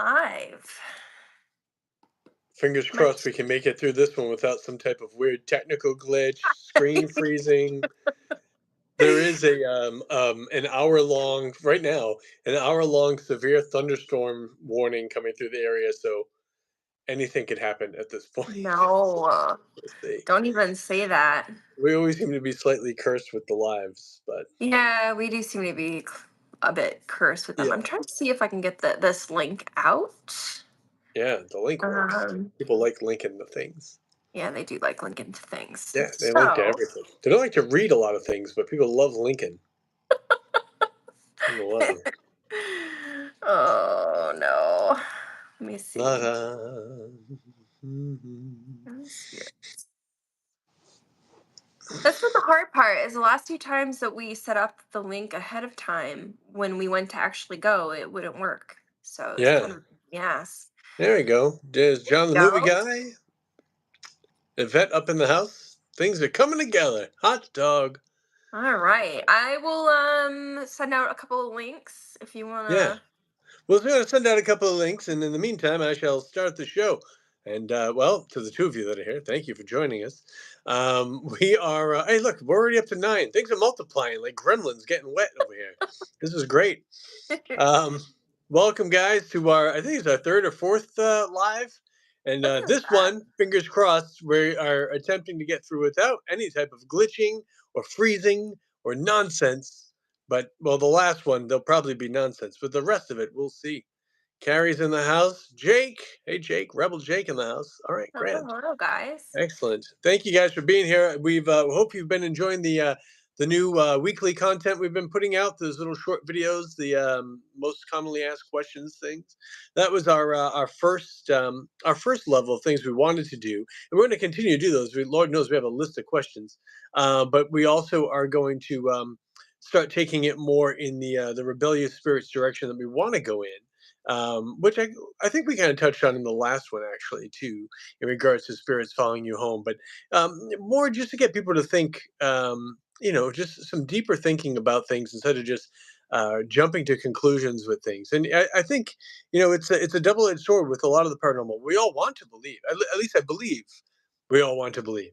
live. Fingers My crossed we can make it through this one without some type of weird technical glitch, screen freezing. There is an hour long right now, an hour long severe thunderstorm warning coming through the area, so anything could happen at this point. no, We'll see. don't even say that. We always seem to be slightly cursed with the lives, but Yeah, we do seem to be a bit cursed with them. yeah, I'm trying to see if I can get this link out. yeah, the link works. Um, People like linking the things. yeah, they do like linking to things. Yeah, they link to So, everything. They don't like to read a lot of things, but people love linking. People love them. oh no, let me see. La-da. Mhm. That's what the hard part is. The last two times that we set up the link ahead of time, when we went to actually go, it wouldn't work. So it's Yeah, kind of yes. there we go. There's John the movie Go. guy. Yvette up in the house. Things are coming together. Hot dog. All right. I will send out a couple of links if you Yeah. wanna. Well, we're going to send out a couple of links, and in the meantime, I shall start the show. And, well, to the two of you that are here, thank you for joining us. We are, hey, look, we're already up to 9. Things are multiplying like gremlins getting wet over here. This is great. Um, Welcome, guys, to our, I think it's our third or fourth live. And Something like this that. one, fingers crossed, we are attempting to get through without any type of glitching or freezing or nonsense. But, well, the last one, there'll probably be nonsense. But the rest of it, we'll see. Carrie's in the house. Jake. Hey, Jake. Rebel Jake in the house. All right, Hello, grand. hello, guys. Excellent. Thank you guys for being here. We've hope you've been enjoying the new weekly content we've been putting out. Those little short videos, the most commonly asked questions things. That was our first level of things we wanted to do, and we're going to continue to do those. Lord knows we have a list of questions, but we also are going to start taking it more in the rebellious spirits direction that we want to go in. Which I think we kind of touched on in the last one actually too, in regards to spirits following you home, but more just to get people to think, just some deeper thinking about things instead of just jumping to conclusions with things. And I think, it's a double-edged sword with a lot of the paranormal. We all want to believe, at least I believe. We all want to believe,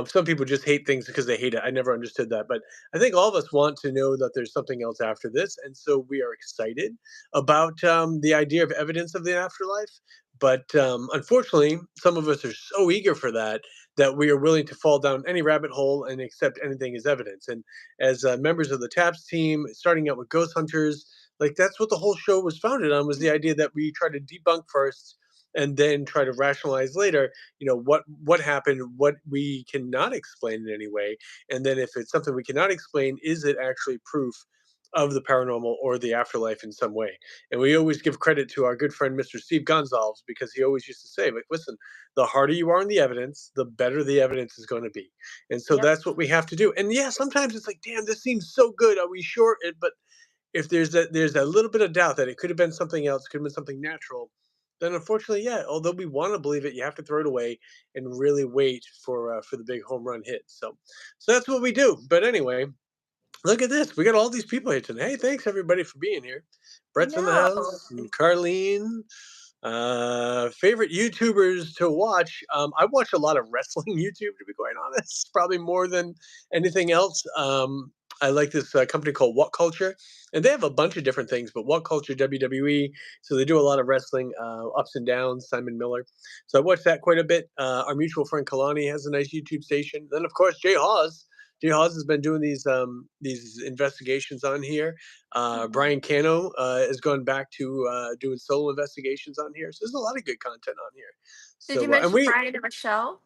some people just hate things because they hate it. I never understood that, but I think all of us want to know that there's something else after this. And so we are excited about the idea of evidence of the afterlife. But unfortunately, some of us are so eager for that that we are willing to fall down any rabbit hole and accept anything as evidence. And as members of the TAPS team, starting out with Ghost Hunters, like that's what the whole show was founded on, was the idea that we try to debunk first and then try to rationalize later, what happened, what we cannot explain in any way. And then if it's something we cannot explain, is it actually proof of the paranormal or the afterlife in some way? And we always give credit to our good friend Mr. Steve Gonzalez, because he always used to say, like, listen, the harder you are in the evidence, the better the evidence is going to be. And so Yep. that's what we have to do. And yeah, sometimes it's like, damn, this seems so good, are we sure? But if there's a little bit of doubt that it could have been something else, could have been something natural, then unfortunately, yeah, although we want to believe it, you have to throw it away and really wait for the big home run hit. So that's what we do. But anyway, look at this. We got all these people here tonight. Hey, thanks everybody for being here. I Brett's in the know. house, and Carlene. Favorite YouTubers to watch. I watch a lot of wrestling YouTube, to be quite honest, probably more than anything else. I like this company called What Culture, and they have a bunch of different things, but What Culture WWE. So they do a lot of wrestling, ups and downs. Simon Miller. So I watch that quite a bit. Our mutual friend Kalani has a nice YouTube station. Then of course Jay Hawes. Jay Hawes has been doing these investigations on here. Mhm. Brian Cano has gone back to doing solo investigations on here. So there's a lot of good content on here. Did you So and mention we Brian and Michelle?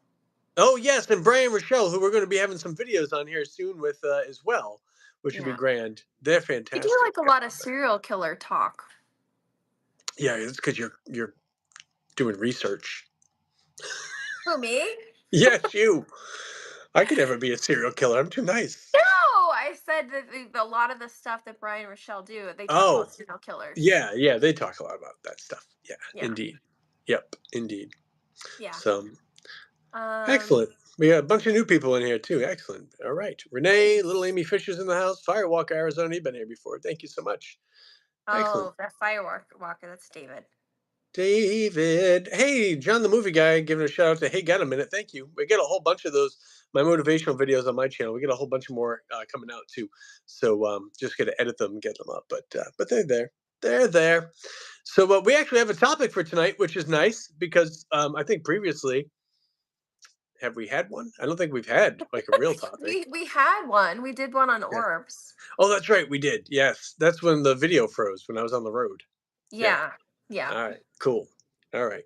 oh yes, and Brian Rochelle, who we're going to be having some videos on here soon with as well, which would be Yeah. grand. They're We do fantastic. like a lot of serial killer talk. Yeah, it's because you're doing research. Who, me? Yes, you. I could never be a serial killer. I'm too nice. No, I said that a lot of the stuff that Brian and Rochelle do, they talk Oh, about serial killers. yeah, yeah. They talk a lot about that stuff. Yeah, Yeah, indeed. Yep, indeed. yeah. So Um, excellent. We got a bunch of new people in here too. Excellent. All right. Renee, little nice. Amy Fisher's in the house. Firewalk, Arizona. You've been here before. Thank you so much. Excellent. Oh, that firework walker. That's David. David. Hey, John the movie guy, giving a shout out to Hey, got a minute. Thank you. We get a whole bunch of those, my motivational videos on my channel. We get a whole bunch more coming out too. So just got to edit them and get them up. But they're there. They're there. So we actually have a topic for tonight, which is nice because I think previously, have we had one? I don't think we've had like a real topic. We had one. We did one on Yeah. orbs. Oh, that's right. We did. Yes. That's when the video froze when I was on the road. Yeah. Yeah. Yeah. All right. Cool. All right.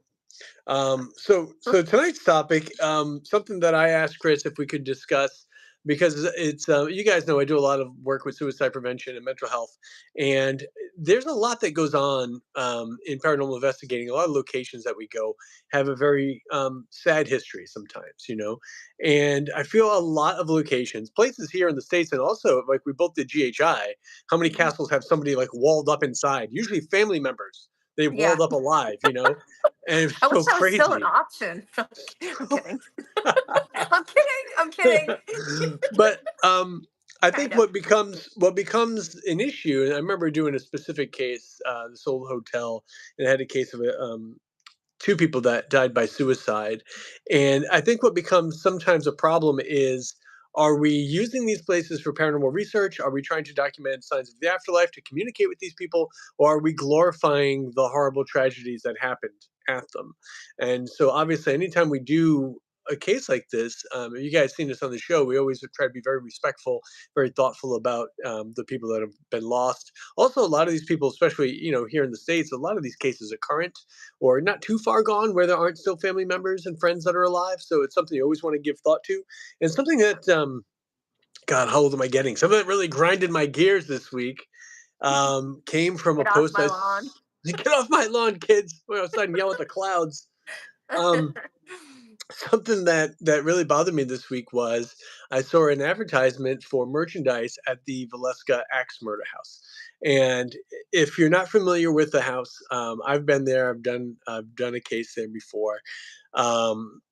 So tonight's topic, something that I asked Chris if we could discuss because it's you guys know I do a lot of work with suicide prevention and mental health, and there's a lot that goes on in paranormal investigating. A lot of locations that we go have a very sad history sometimes, and I feel a lot of locations, places here in the states, and also like we both did GHI. How many Mhm. castles have somebody like walled up inside? Usually family members. They Yeah. walled up alive. And it's I wish so that was still an crazy. option. I'm So kidding. I'm kidding. I'm kidding. but I think Kind of. what becomes an issue, and I remember doing a specific case, this old hotel, and it had a case of two people that died by suicide. And I think what becomes sometimes a problem is, are we using these places for paranormal research? Are we trying to document signs of the afterlife to communicate with these people? Or are we glorifying the horrible tragedies that happened at them? And so, obviously, anytime we do a case like this, you guys seen this on the show, we always try to be very respectful, very thoughtful about the people that have been lost. Also, a lot of these people, especially here in the States, a lot of these cases are current or not too far gone where there aren't still family members and friends that are alive. So it's something you always want to give thought to. And something that, God, how old am I getting? Something that really grinded my gears this week came from a Get off post my lawn. get off my lawn, kids. We're outside and yell at the clouds. Um, Something that really bothered me this week was I saw an advertisement for merchandise at the Valeska Axe Murder House. And if you're not familiar with the house, I've been there. I've done a case there before.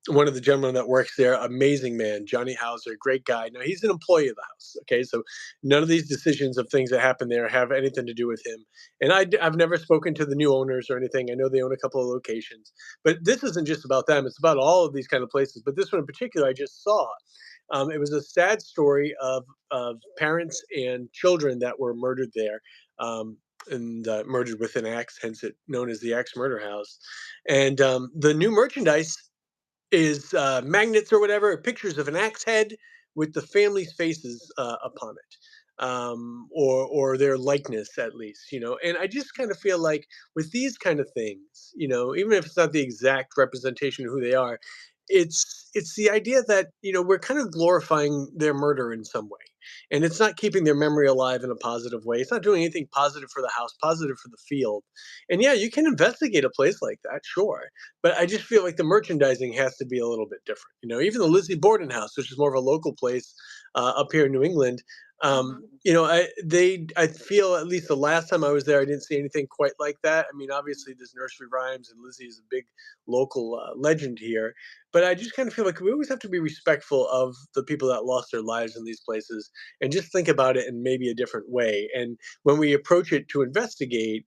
One of the gentlemen that works there, amazing man, Johnny Hauser, great guy. Now he's an employee of the house. Okay, so none of these decisions of things that happen there have anything to do with him. And I've never spoken to the new owners or anything. I know they own a couple of locations, but this isn't just about them. It's about all of these kind of places. But this one in particular, I just saw. It was a sad story of parents and children that were murdered there. And murdered with an axe, hence it known as the Axe Murder House. And the new merchandise is magnets or whatever, pictures of an axe head with the family's faces upon it, or their likeness at least. And I just kind of feel like with these kind of things, even if it's not the exact representation of who they are, it's the idea that we're kind of glorifying their murder in some way. And it's not keeping their memory alive in a positive way. It's not doing anything positive for the house, positive for the field. And yeah, you can investigate a place like that, sure, but I just feel like the merchandising has to be a little bit different. Even the Lizzie Borden House, which is more of a local place up here in New England. Mhm. I feel at least the last time I was there, I didn't see anything quite like that. I mean, obviously there's nursery rhymes, and Lizzie is a big local legend here. But I just kind of feel like we always have to be respectful of the people that lost their lives in these places, and just think about it in maybe a different way. And when we approach it to investigate,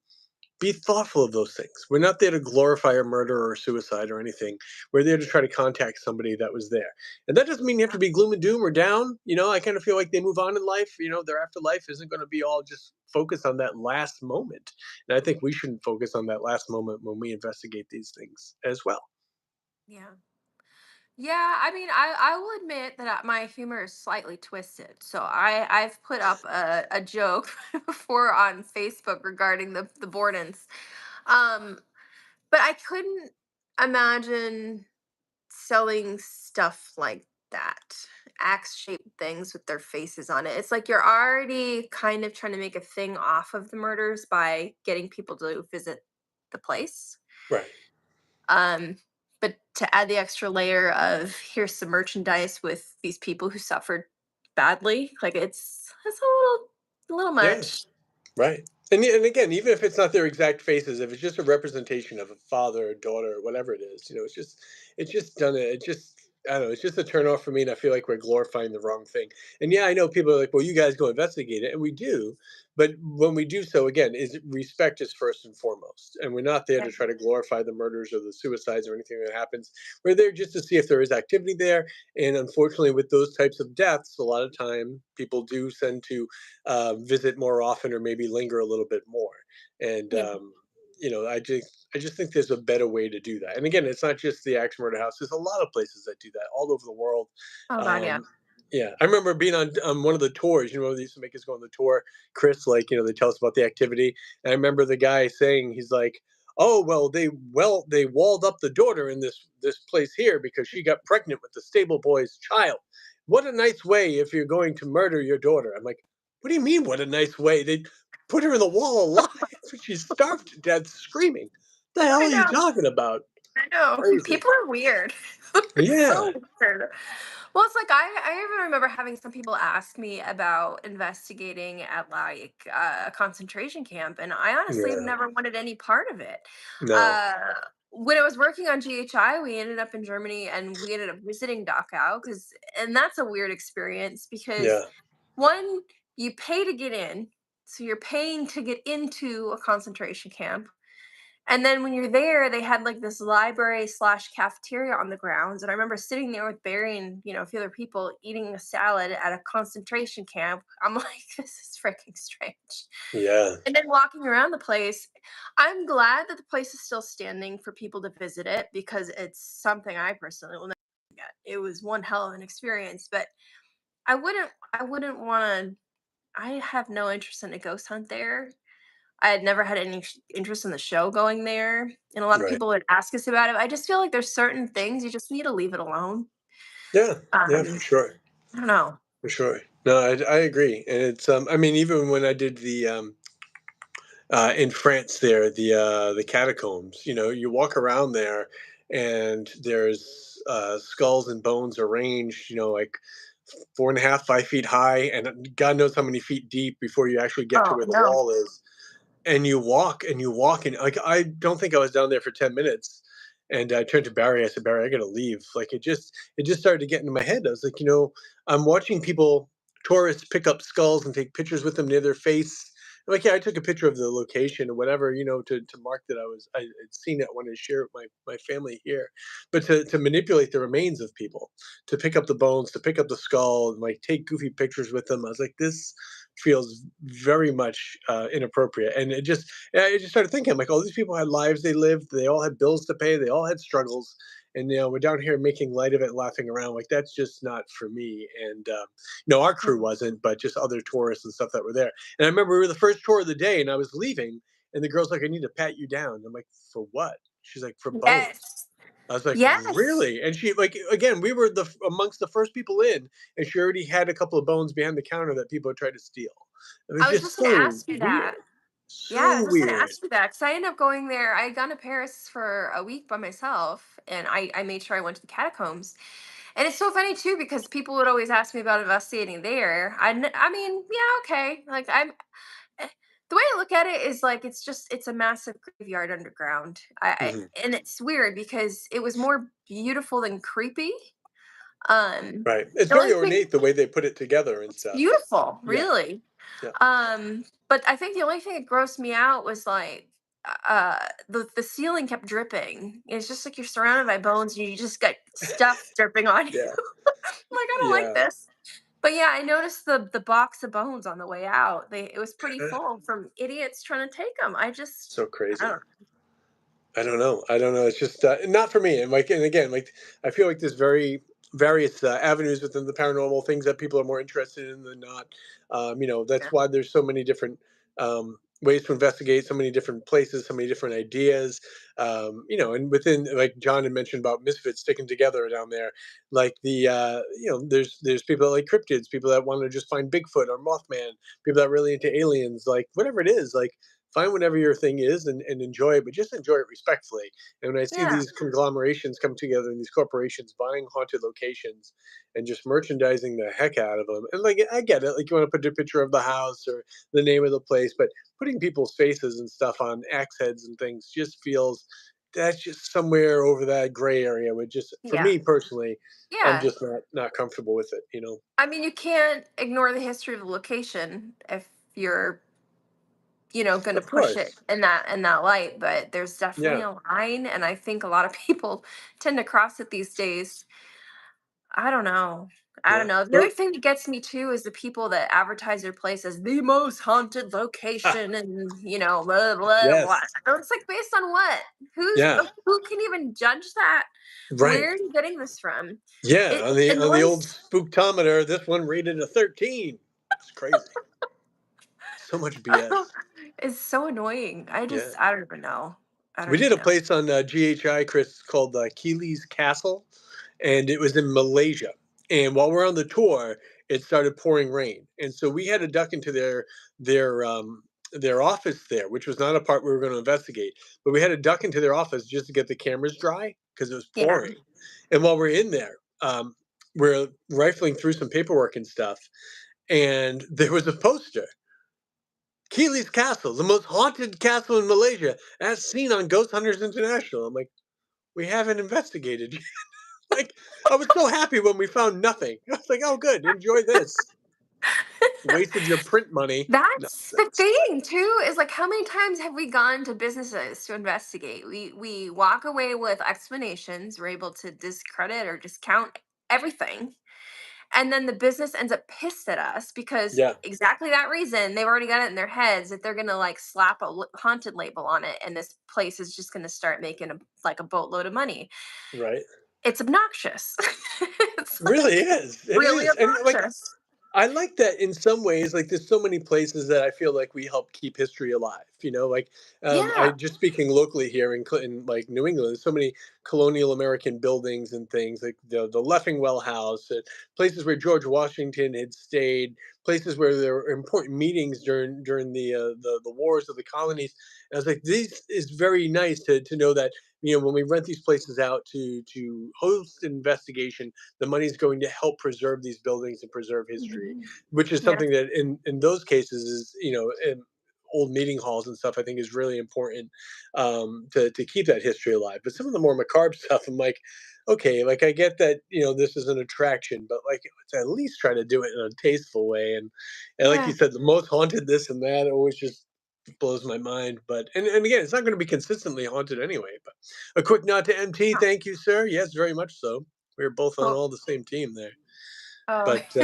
be thoughtful of those things. We're not there to glorify a murder or suicide or anything. We're there to try to contact somebody that was there. And that doesn't mean you have to be gloom and doom or down. I kind of feel like they move on in life. Their afterlife isn't going to be all just focused on that last moment. And I think we shouldn't focus on that last moment when we investigate these things as well. Yeah. Yeah, I mean, I will admit that my humor is slightly twisted. So I've put up a joke before on Facebook regarding the Bordens. Um, but I couldn't imagine selling stuff like that. Axe shaped things with their faces on it. It's like you're already kind of trying to make a thing off of the murders by getting people to visit the place. Right. Um, but to add the extra layer of here's some merchandise with these people who suffered badly, like it's a little Yeah. much. Right. And again, even if it's not their exact faces, if it's just a representation of a father or daughter or whatever it is, it's just done. It just I don't know, it's just a turn off for me, and I feel like we're glorifying the wrong thing. And yeah, I know people are like, "Well, you guys go investigate it," and we do, but when we do so, again, is respect is first and foremost, and we're not there Yeah. to try to glorify the murders or the suicides or anything that happens. We're there just to see if there is activity there, and unfortunately, with those types of deaths, a lot of time people do tend to visit more often or maybe linger a little bit more. And Yeah. I just think there's a better way to do that. And again, it's not just the Axe Murder House. There's a lot of places that do that all over the world. Oh God, yeah. Um, yeah, I remember being on one of the tours. They used to make us go on the tour. Chris, like, they tell us about the activity. And I remember the guy saying, he's like, "Oh well, they walled up the daughter in this place here because she got pregnant with the stable boy's child. What a nice way if you're going to murder your daughter." I'm like, "What do you mean? What a nice way? They put her in the wall alive. She's starved to death, screaming. The hell I are you know. talking about? I know. Crazy." People are weird. It's Yeah, so weird. Well, it's like I even remember having some people ask me about investigating at like a concentration camp, and I honestly have yeah, never wanted any part of it. no, Uh, when I was working on GHI, we ended up in Germany, and we ended up visiting Dachau and that's a weird experience because yeah, one, you pay to get in, so you're paying to get into a concentration camp. And then when you're there, they had like this library slash cafeteria on the grounds. And I remember sitting there with Barry and, a few other people eating a salad at a concentration camp. I'm like, this is freaking strange. yeah, And then walking around the place, I'm glad that the place is still standing for people to visit it because it's something I personally will never forget. It was one hell of an experience, but I wouldn't want to. I have no interest in a ghost hunt there. I had never had any interest in the show going there, and a lot of right. people would ask us about it. I just feel like there's certain things you just need to leave it alone. Yeah, yeah, for Um, sure, I don't know. for sure. No, I agree, and it's I mean, even when I did the in France there, the catacombs. You walk around there, and there's skulls and bones arranged. Like 4.5, 5 feet high, and God knows how many feet deep before you actually get to Oh where the no. wall is. And you walk, and like I don't think I was down there for 10 minutes. And I turned to Barry. I said, "Barry, I gotta leave." Like it just started to get into my head. I was like, I'm watching people, tourists, pick up skulls and take pictures with them near their face. Like, yeah, I took a picture of the location or whatever, to mark that I'd seen it. I wanted to share it with my family here. But to manipulate the remains of people, to pick up the bones, to pick up the skull, and like take goofy pictures with them, I was like, this feels very much inappropriate. And I just started thinking, I'm like, oh, these people had lives they lived. They all had bills to pay. They all had struggles. And we're down here making light of it, laughing around. Like, that's just not for me. And no, our crew wasn't, but just other tourists and stuff that were there. And I remember we were the first tour of the day, and I was leaving, and the girl's like, "I need to pat you down." I'm like, "For what?" She's like, "For bones." Yes. I was like, Yes. "Really?" And she, like, again, we were amongst the first people in, and she already had a couple of bones behind the counter that people had tried to steal. It was I was just just gonna so ask you weird, that. Yeah, I so was just gonna weird. ask you that because I ended up going there. I had gone to Paris for a week by myself, and I made sure I went to the catacombs. And it's so funny too because people would always ask me about investigating there. I mean, yeah, okay. Like eh, the way I look at it is like it's a massive graveyard underground. Mhm. And it's weird because it was more beautiful than creepy. Um, Right. It's the very only thing ornate the way they put it together and it's stuff. beautiful, Yeah, really. yeah, But I think the only thing that grossed me out was like the ceiling kept dripping. It's just like you're surrounded by bones and you just got stuff dripping on you. yeah, I'm like, I don't like yeah. this. But yeah, I noticed the box of bones on the way out. It was pretty full from idiots trying to take them. So I crazy. don't I don't know. I don't know. It's just not for me. And again, like I feel like there's very various avenues within the paranormal, things that people are more interested in than not. That's know. why there's so many different ways to investigate, so many different places, so many different ideas. And within, like John had mentioned about misfits sticking together down there, like there's people that like cryptids, people that want to just find Bigfoot or Mothman, people that are really into aliens, like whatever it is, like find whatever your thing is and enjoy it, but just enjoy it respectfully. And when I see Yeah, these conglomerations come together and these corporations buying haunted locations and just merchandising the heck out of them, and like I get it, like you want to put a picture of the house or the name of the place, but putting people's faces and stuff on axe heads and things just feels that's just somewhere over that gray area. With just for Yeah. me personally, I'm Yeah. just not comfortable with it. You know. I mean, you can't ignore the history of the location if you're, going to Of push it course. in that light, but there's definitely Yeah. a line, and I think a lot of people tend to cross it these days. I don't know. I don't Yeah. know. The other Well, thing that gets me too is the people that advertise their place as the most haunted location, and blah blah blah. yes. So it's like, based on what? Yeah. Who can even judge that? Right. Where are you getting this from? Yeah. It On the old annoys. spooktometer, this one rated a 13. It's crazy. So much BS. It's so annoying. Yeah. I don't even know. I We don't did even a know. place on GHI, Chris, called Keeley's Castle, and it was in Malaysia. And while we're on the tour, it started pouring rain, and so we had to duck into their their office there, which was not a part we were going to investigate. But we had to duck into their office just to get the cameras dry because it was Yeah. pouring. And while we're in there, we're rifling through some paperwork and stuff, and there was a poster. Keeley's Castle, the most haunted castle in Malaysia, as seen on Ghost Hunters International. I'm like, we haven't investigated yet. Like, I was so happy when we found nothing. I was like, oh, good, enjoy this. Wasted your print money. That's the Nonsense. thing too, is like, how many times have we gone to businesses to investigate? We walk away with explanations, we're able to discredit or discount everything. And then the business ends up pissed at us because Yeah, exactly that reason. They've already got it in their heads that they're gonna like slap a haunted label on it, and this place is just gonna start making like a boatload of money. right. It's obnoxious. It's Really like is. It really is. And like, obnoxious. I like that in some ways. Like, there's so many places that I feel like we help keep history alive. Like I Yeah. just speaking locally here in like New England. There's so many colonial American buildings and things like the Leffingwell House, and places where George Washington had stayed, places where there were important meetings during the wars of the colonies. And I was like, this is very nice to know that when we rent these places out to host an investigation, the money's going to help preserve these buildings and preserve history, Mhm. which is Yeah. something that in those cases is in old meeting halls and stuff, I think is really important, to keep that history alive. But some of the more macabre stuff, I'm like, okay, like I get that this is an attraction, but like let's at least try to do it in a tasteful way. And like you Yeah. said, the most haunted this and that always just blows my mind. But and again, it's not going to be consistently haunted anyway. But a quick nod to MT. Thank you, sir. Yes, very much so. We're both on Oh, all the same team there. oh. But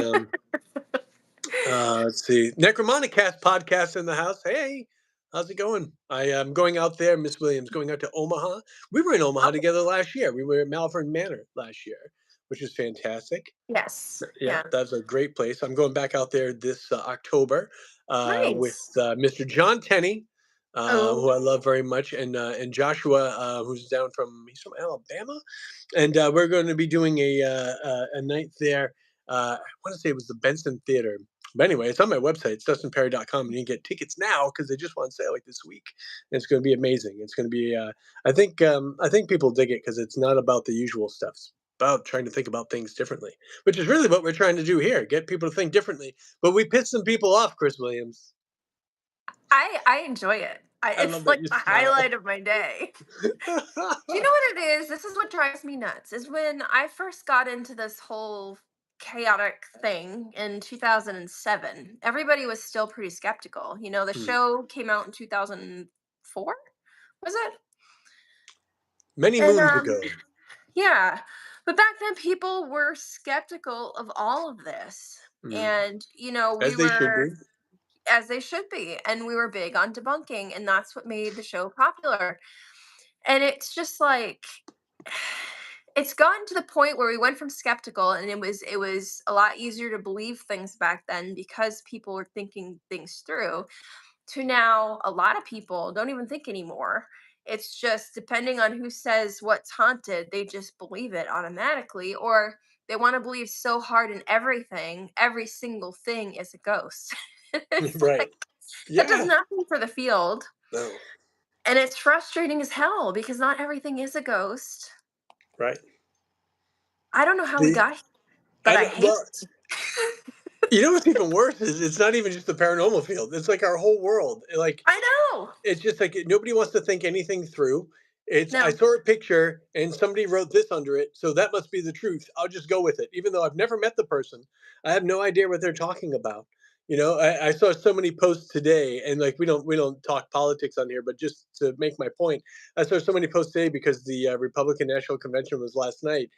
let's see. Necromonicast podcast in the house. Hey, how's it going? I am going out there, Miss Williams, going out to Omaha. We were in Omaha Oh, together last year. We were at Malvern Manor last year, which was fantastic. yes. Yeah, Yeah. that's a great place. I'm going back out there this October with Nice. Mr. John Tenney, Oh, who I love very much, and Joshua, who's he's from Alabama, and we're going to be doing a night there. I want to say it was the Benson Theater. But anyway, it's on my website, it's dustinperry.com, and you can get tickets now because they just went on sale like this week. And it's going to be amazing. It's going to be, I think people dig it because it's not about the usual stuff. It's about trying to think about things differently, which is really what we're trying to do here, get people to think differently. But we piss some people off, Chris Williams. I enjoy it. I It's love that like you the smile. highlight of my day. Do you know what it is? This is what drives me nuts. Is when I first got into this whole chaotic thing in 2007. Everybody was still pretty skeptical. The Hmm. show came out in 2004. Was it? Many And moons ago. yeah. But back then people were skeptical of all of this. Hmm. And we As they should were, be. as they should be, and we were big on debunking, and that's what made the show popular. And it's just like, it's gotten to the point where we went from skeptical, and it was a lot easier to believe things back then because people were thinking things through, to now a lot of people don't even think anymore. It's just depending on who says what's haunted, they just believe it automatically, or they want to believe so hard in everything, every single thing is a ghost. It's Right. like, that does Yeah. nothing for the field. No. And it's frustrating as hell because not everything is a ghost. Right. I don't know how we The got here, but I hate well, it. what's even worse is it's not even just the paranormal field. It's like our whole world. Like I know. it's just like nobody wants to think anything through. It's I No. saw a picture and somebody wrote this under it, so that must be the truth. I'll just go with it, even though I've never met the person. I have no idea what they're talking about. I saw so many posts today, and like we don't talk politics on here, but just to make my point, I saw so many posts today because the Republican National Convention was last night,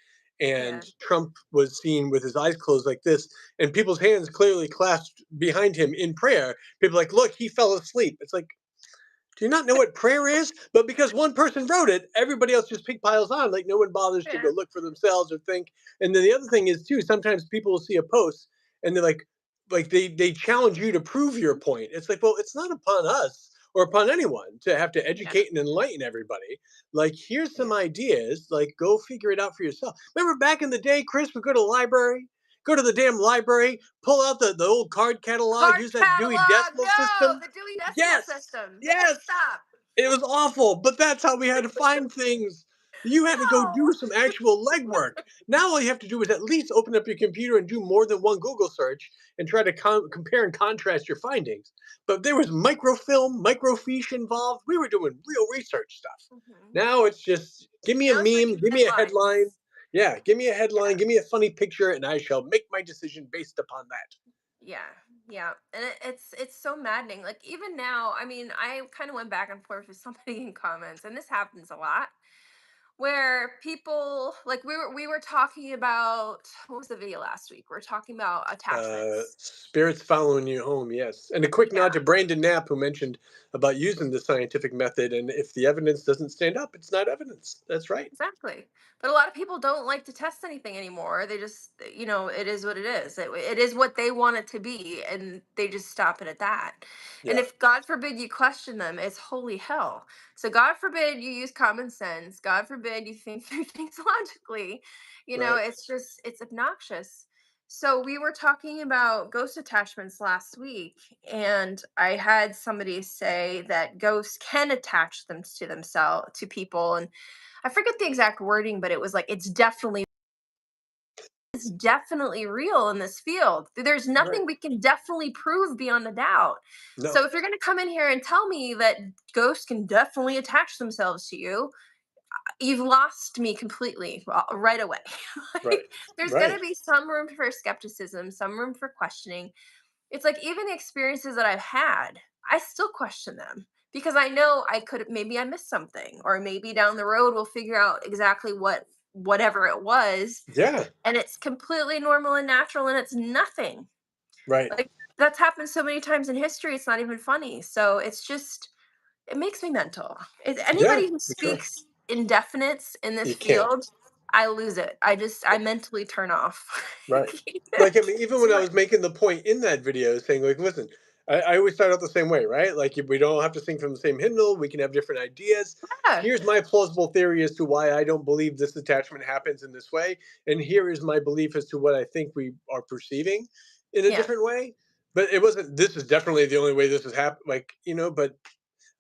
and Yeah. Trump was seen with his eyes closed like this, and people's hands clearly clasped behind him in prayer. People like, look, he fell asleep. It's like, do you not know what prayer is? But because one person wrote it, everybody else just pig piles on. Like no one bothers to Yeah. go look for themselves or think. And then the other thing is too, sometimes people will see a post and they're like they challenge you to prove your point. It's like, well, it's not upon us or upon anyone to have to Yeah. educate and enlighten everybody. Like, here's Yeah. some ideas. Like, go figure it out for yourself. Remember back in the day, Chris would go to the library, go to the damn library, pull out the old card catalog, Card use that Dewey catalog. Decimal No, System. the Dewey Decimal Yes, System. Make it yes. stop. It was awful, but that's how we had to find things. You had to go No. do some actual legwork. Now all you have to do is at least open up your computer and do more than one Google search and try to compare and contrast your findings. But there was microfilm, microfiche involved. We were doing real research stuff. Mhm. Now it's just give me a Now it's like meme, give me a headline. headlines. Yeah, give me a headline, Yeah. give me a funny picture, and I shall make my decision based upon that. Yeah. Yeah. And it's so maddening. Like even now, I mean, I kind of went back and forth with somebody in comments, and this happens a lot where people like we were talking about what was the video last week? We are talking about attachments. Spirits following you home, yes. And a quick Yeah. nod to Brandon Knapp, who mentioned about using the scientific method. And if the evidence doesn't stand up, it's not evidence. That's right. Exactly. But a lot of people don't like to test anything anymore. They just, it is what it is. It is what they want it to be, and they just stop it at that. And Yeah, if God forbid you question them, it's holy hell. So God forbid you use common sense. God forbid you think through things logically. right. It's obnoxious. So we were talking about ghost attachments last week, and I had somebody say that ghosts can attach them to themselves to people, and I forget the exact wording, but it was like it's definitely real in this field. There's Right. nothing we can definitely prove beyond a doubt. No. So if you're going to come in here and tell me that ghosts can definitely attach themselves to you, you've lost me completely right away. Right. Like, there's going Right. to be some room for skepticism, some room for questioning. It's like even the experiences that I've had, I still question them because I know I could maybe I missed something, or maybe down the road we'll figure out exactly whatever it was, Yeah. and it's completely normal and natural and it's nothing. Right. Like, that's happened so many times in history, it's not even funny. So it's just it makes me mental. Yeah. Anybody who For sure. speaks indefinites in this You can't. field, I lose it. I mentally turn off. Right. Like, I mean, even It's when I like, was making the point in that video saying, like, listen, I always start out the same way, right? Like, we don't have to sing from the same hymnal. We can have different ideas. yeah, Here's my plausible theory as to why I don't believe this attachment happens in this way. And here is my belief as to what I think we are perceiving in a yeah, different way. But it wasn't, this is definitely the only way this has happened. Like, but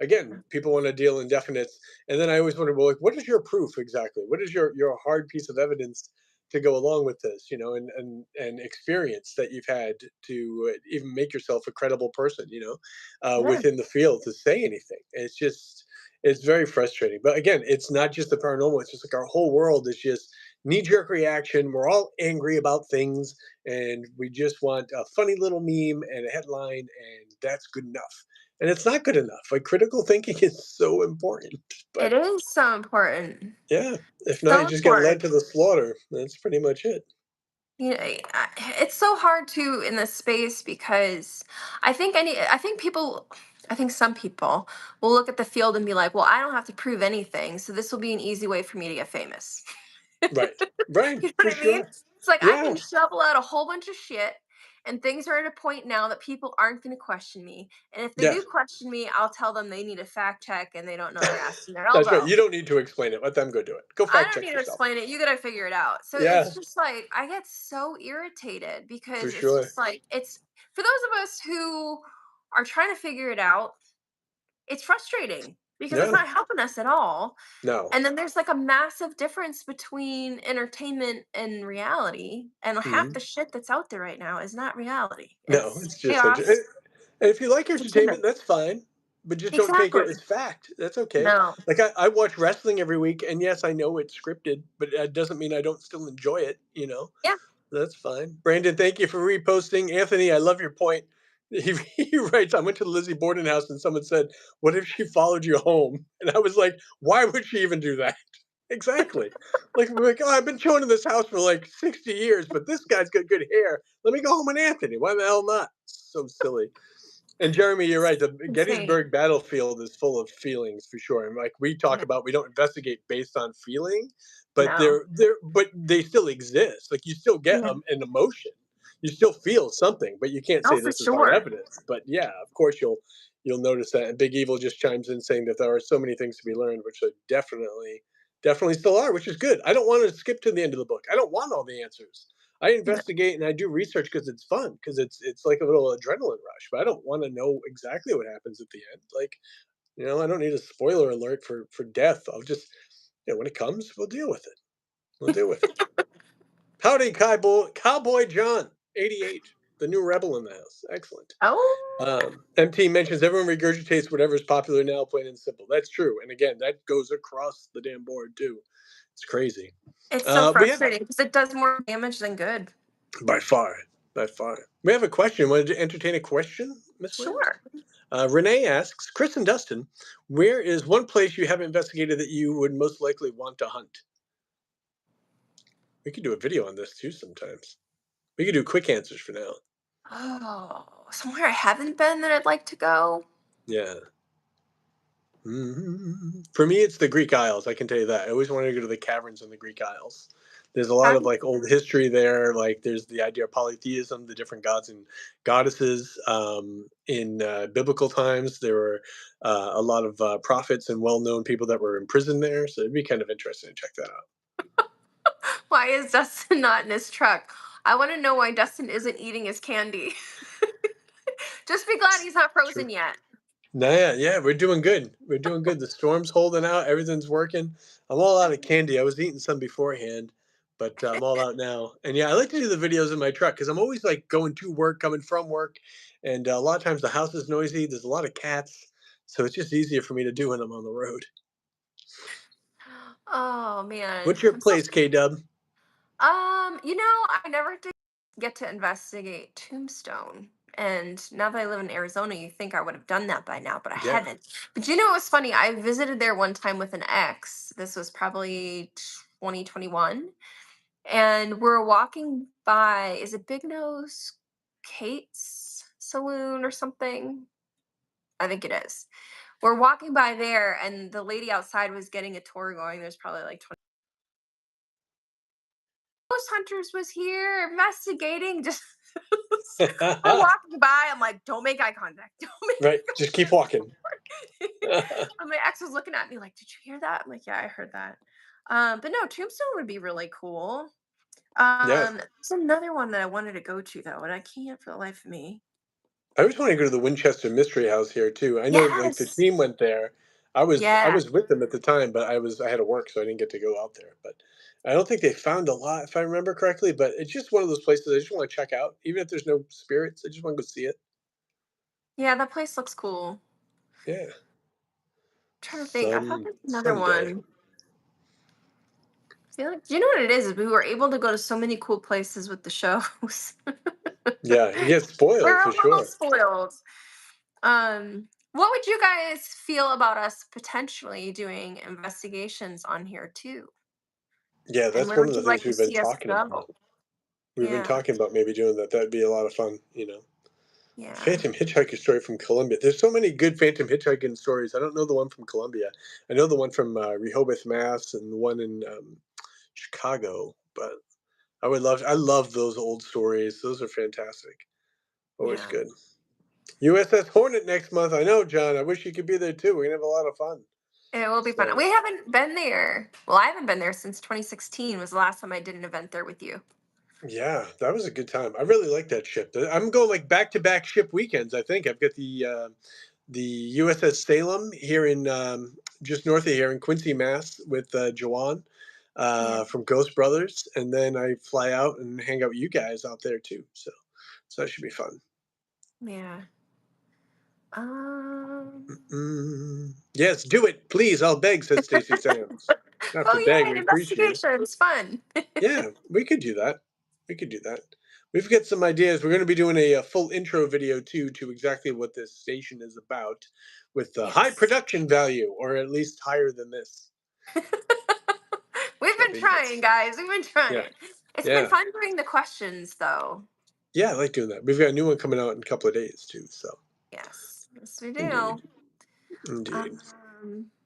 again, people want to deal in definites, and then I always wonder, well, like, what is your proof exactly? What is your hard piece of evidence to go along with this? And experience that you've had to even make yourself a credible person, yeah. within the field to say anything. It's very frustrating. But again, it's not just the paranormal. It's just like our whole world is just knee jerk reaction. We're all angry about things, and we just want a funny little meme and a headline, and that's good enough, and it's not good enough. Like, critical thinking is so important. But It is so important. yeah, if not, you So just get led important. to the slaughter. That's pretty much it. It's so hard to in this space because I think some people will look at the field and be like, well, I don't have to prove anything, so this will be an easy way for me to get famous. Right. Right. You know For what I mean? sure. It's like I Yeah. can shovel out a whole bunch of shit, and things are at a point now that people aren't going to question me. And if they Yeah. do question me, I'll tell them they need a fact check and they don't know their ass and their That's right. elbow. You don't need to explain it. Let them go do it. Go I fact don't check need to yourself. explain it. You gotta figure it out. So Yeah. it's just like I get so irritated For because it's sure. just like it's for those of us who are trying to figure it out, it's frustrating because it's Yeah. not helping us at all. No. And then there's like a massive difference between entertainment and reality. And half Mhm. the shit that's out there right now is not reality. No. It's It's just chaos. and if you like Entertainment. entertainment, that's fine. but just don't take it Exactly. as fact. That's okay. No. Like I watch wrestling every week, and yes, I know it's scripted, but it doesn't mean I don't still enjoy it. Yeah. That's fine. Brandon, thank you for reposting. Anthony, I love your point. He writes, I went to the Lizzie Borden house and someone said, "What if she followed you home?" And I was like, why would she even do that? Exactly. Like, oh, I've been chilling in this house for like 60 years, but this guy's got good hair. Let me go home with Anthony. Why the hell not? So silly. And Jeremy, you're right. The Insane. Gettysburg battlefield is full of feelings for sure. And like we talk Yeah. about, we don't investigate based on feeling, but No. but they still exist. Like you still get Yeah. an emotion, you still feel something, but you can't Oh, say for this is hard sure. evidence. But yeah, of course you'll notice that. And Big Evil just chimes in saying that there are so many things to be learned, which are definitely still are, which is good. I don't want to skip to the end of the book. I don't want all the answers. I No. investigate and I do research because it's fun, because it's like a little adrenaline rush. But I don't want to know exactly what happens at the end. Like, I don't need a spoiler alert for death. I'll just, when it comes, we'll deal with it. We'll deal with it. Howdy, Cowboy John, 88, the new rebel in the house. Excellent. Oh, MT mentions everyone regurgitates whatever's popular now, plain and simple. That's true. And again, that goes across the damn board too. It's crazy. it's so We have frustrating because it does more damage than good. By far, by far. We have a question. Wanted to entertain a question, Miss Williams? Sure. Renee asks, Chris and Dustin, where is one place you have investigated that you would most likely want to hunt? We could do a video on this too sometimes. We could do quick answers for now. Oh, somewhere I haven't been that I'd like to go. Yeah. For me, it's the Greek Isles. I can tell you that. I always wanted to go to the caverns in the Greek Isles. There's a lot of Um, like old history there. Like there's the idea of polytheism, the different gods and goddesses. In biblical times, there were a lot of prophets and well-known people that were imprisoned there. So it'd be kind of interesting to check that out. why is Dustin not in his truck? I want to know why Dustin isn't eating his candy. Just be glad he's not True. frozen yet. No, yeah, we're doing good. We're doing good. The storm's holding out. Everything's working. I'm all out of candy. I was eating some beforehand, but I'm all out now. And yeah, I like to do the videos in my truck because I'm always like going to work, coming from work, and a lot of times the house is noisy. There's a lot of cats, so it's just easier for me to do when I'm on the road. Oh man, What's your I'm so. place, K Dub? I never did get to investigate Tombstone. And now that I live in Arizona, you think I would have done that by now, but I Yeah. haven't. But it was funny? I visited there one time with an ex. This was probably 2021. And we're walking by, is it Big Nose Kate's Saloon or something? I think it is. We're walking by there, and the lady outside was getting a tour going. There's probably like 20 ghost hunters was here investigating. Just we're walking by. I'm like, don't make eye contact. Don't make Right. Just keep walking. eye contact. And my ex was looking at me like, did you hear that? I'm like, yeah, I heard that. But no, Tombstone would be really cool. Yeah. There's another one that I wanted to go to though, and I can't for the life of me. I always want to go to the Winchester Mystery House here too. I know like the Yes. team went there. I Yeah. was with them at the time, but I had to work, so I didn't get to go out there. But I don't think they found a lot, if I remember correctly. But it's just one of those places I just want to check out, even if there's no spirits. I just want to go see it. Yeah, that place looks cool. Yeah, Trying to think. I thought there's another someday. one. I feel like, do you know what it is? We were able to go to so many cool places with the shows. Yeah, you get spoiled We're a for little sure. spoiled. What would you guys feel about us potentially doing investigations on here too? Yeah, And that's where one would of the you things like to we've been see us talking about. go? We've been Yeah, talking about maybe doing that. That'd be a lot of fun. yeah, Phantom Hitchhiker story from Colombia. There's so many good Phantom Hitchhiking stories. I don't know the one from Colombia. I know the one from Rehoboth, Mass, and the one in Chicago. But I love those old stories. Those are fantastic. Always yeah. good. USS Hornet next month. I know, John. I wish you could be there too. We're gonna have a lot of fun. It will be fun. So We haven't been there. Well, I haven't been there since 2016 was the last time I did an event there with you. yeah, that was a good time. I really like that ship. I'm going like back to back ship weekends. I think I've got the USS Salem here in just north of here in Quincy, Mass, with Jawan Yeah, from Ghost Brothers, and then I fly out and hang out with you guys out there too. So that should be fun. yeah. Um. Yes, do it, please. I'll beg," said Stacey Sands. "I have to Oh beg. yeah, We an appreciate it." investigation. It's fun. Yeah, we could do that. We could do that. We've got some ideas. We're going to be doing a full intro video too to exactly what this station is about, with the high Yes. production value, or at least higher than this. We've That'd been be trying, nice. guys. We've been Yeah, trying. It's been yeah, fun doing the questions, though. yeah. I like doing that. We've got a new one coming out in a couple of days too. So Yes, yes, we do. indeed, indeed.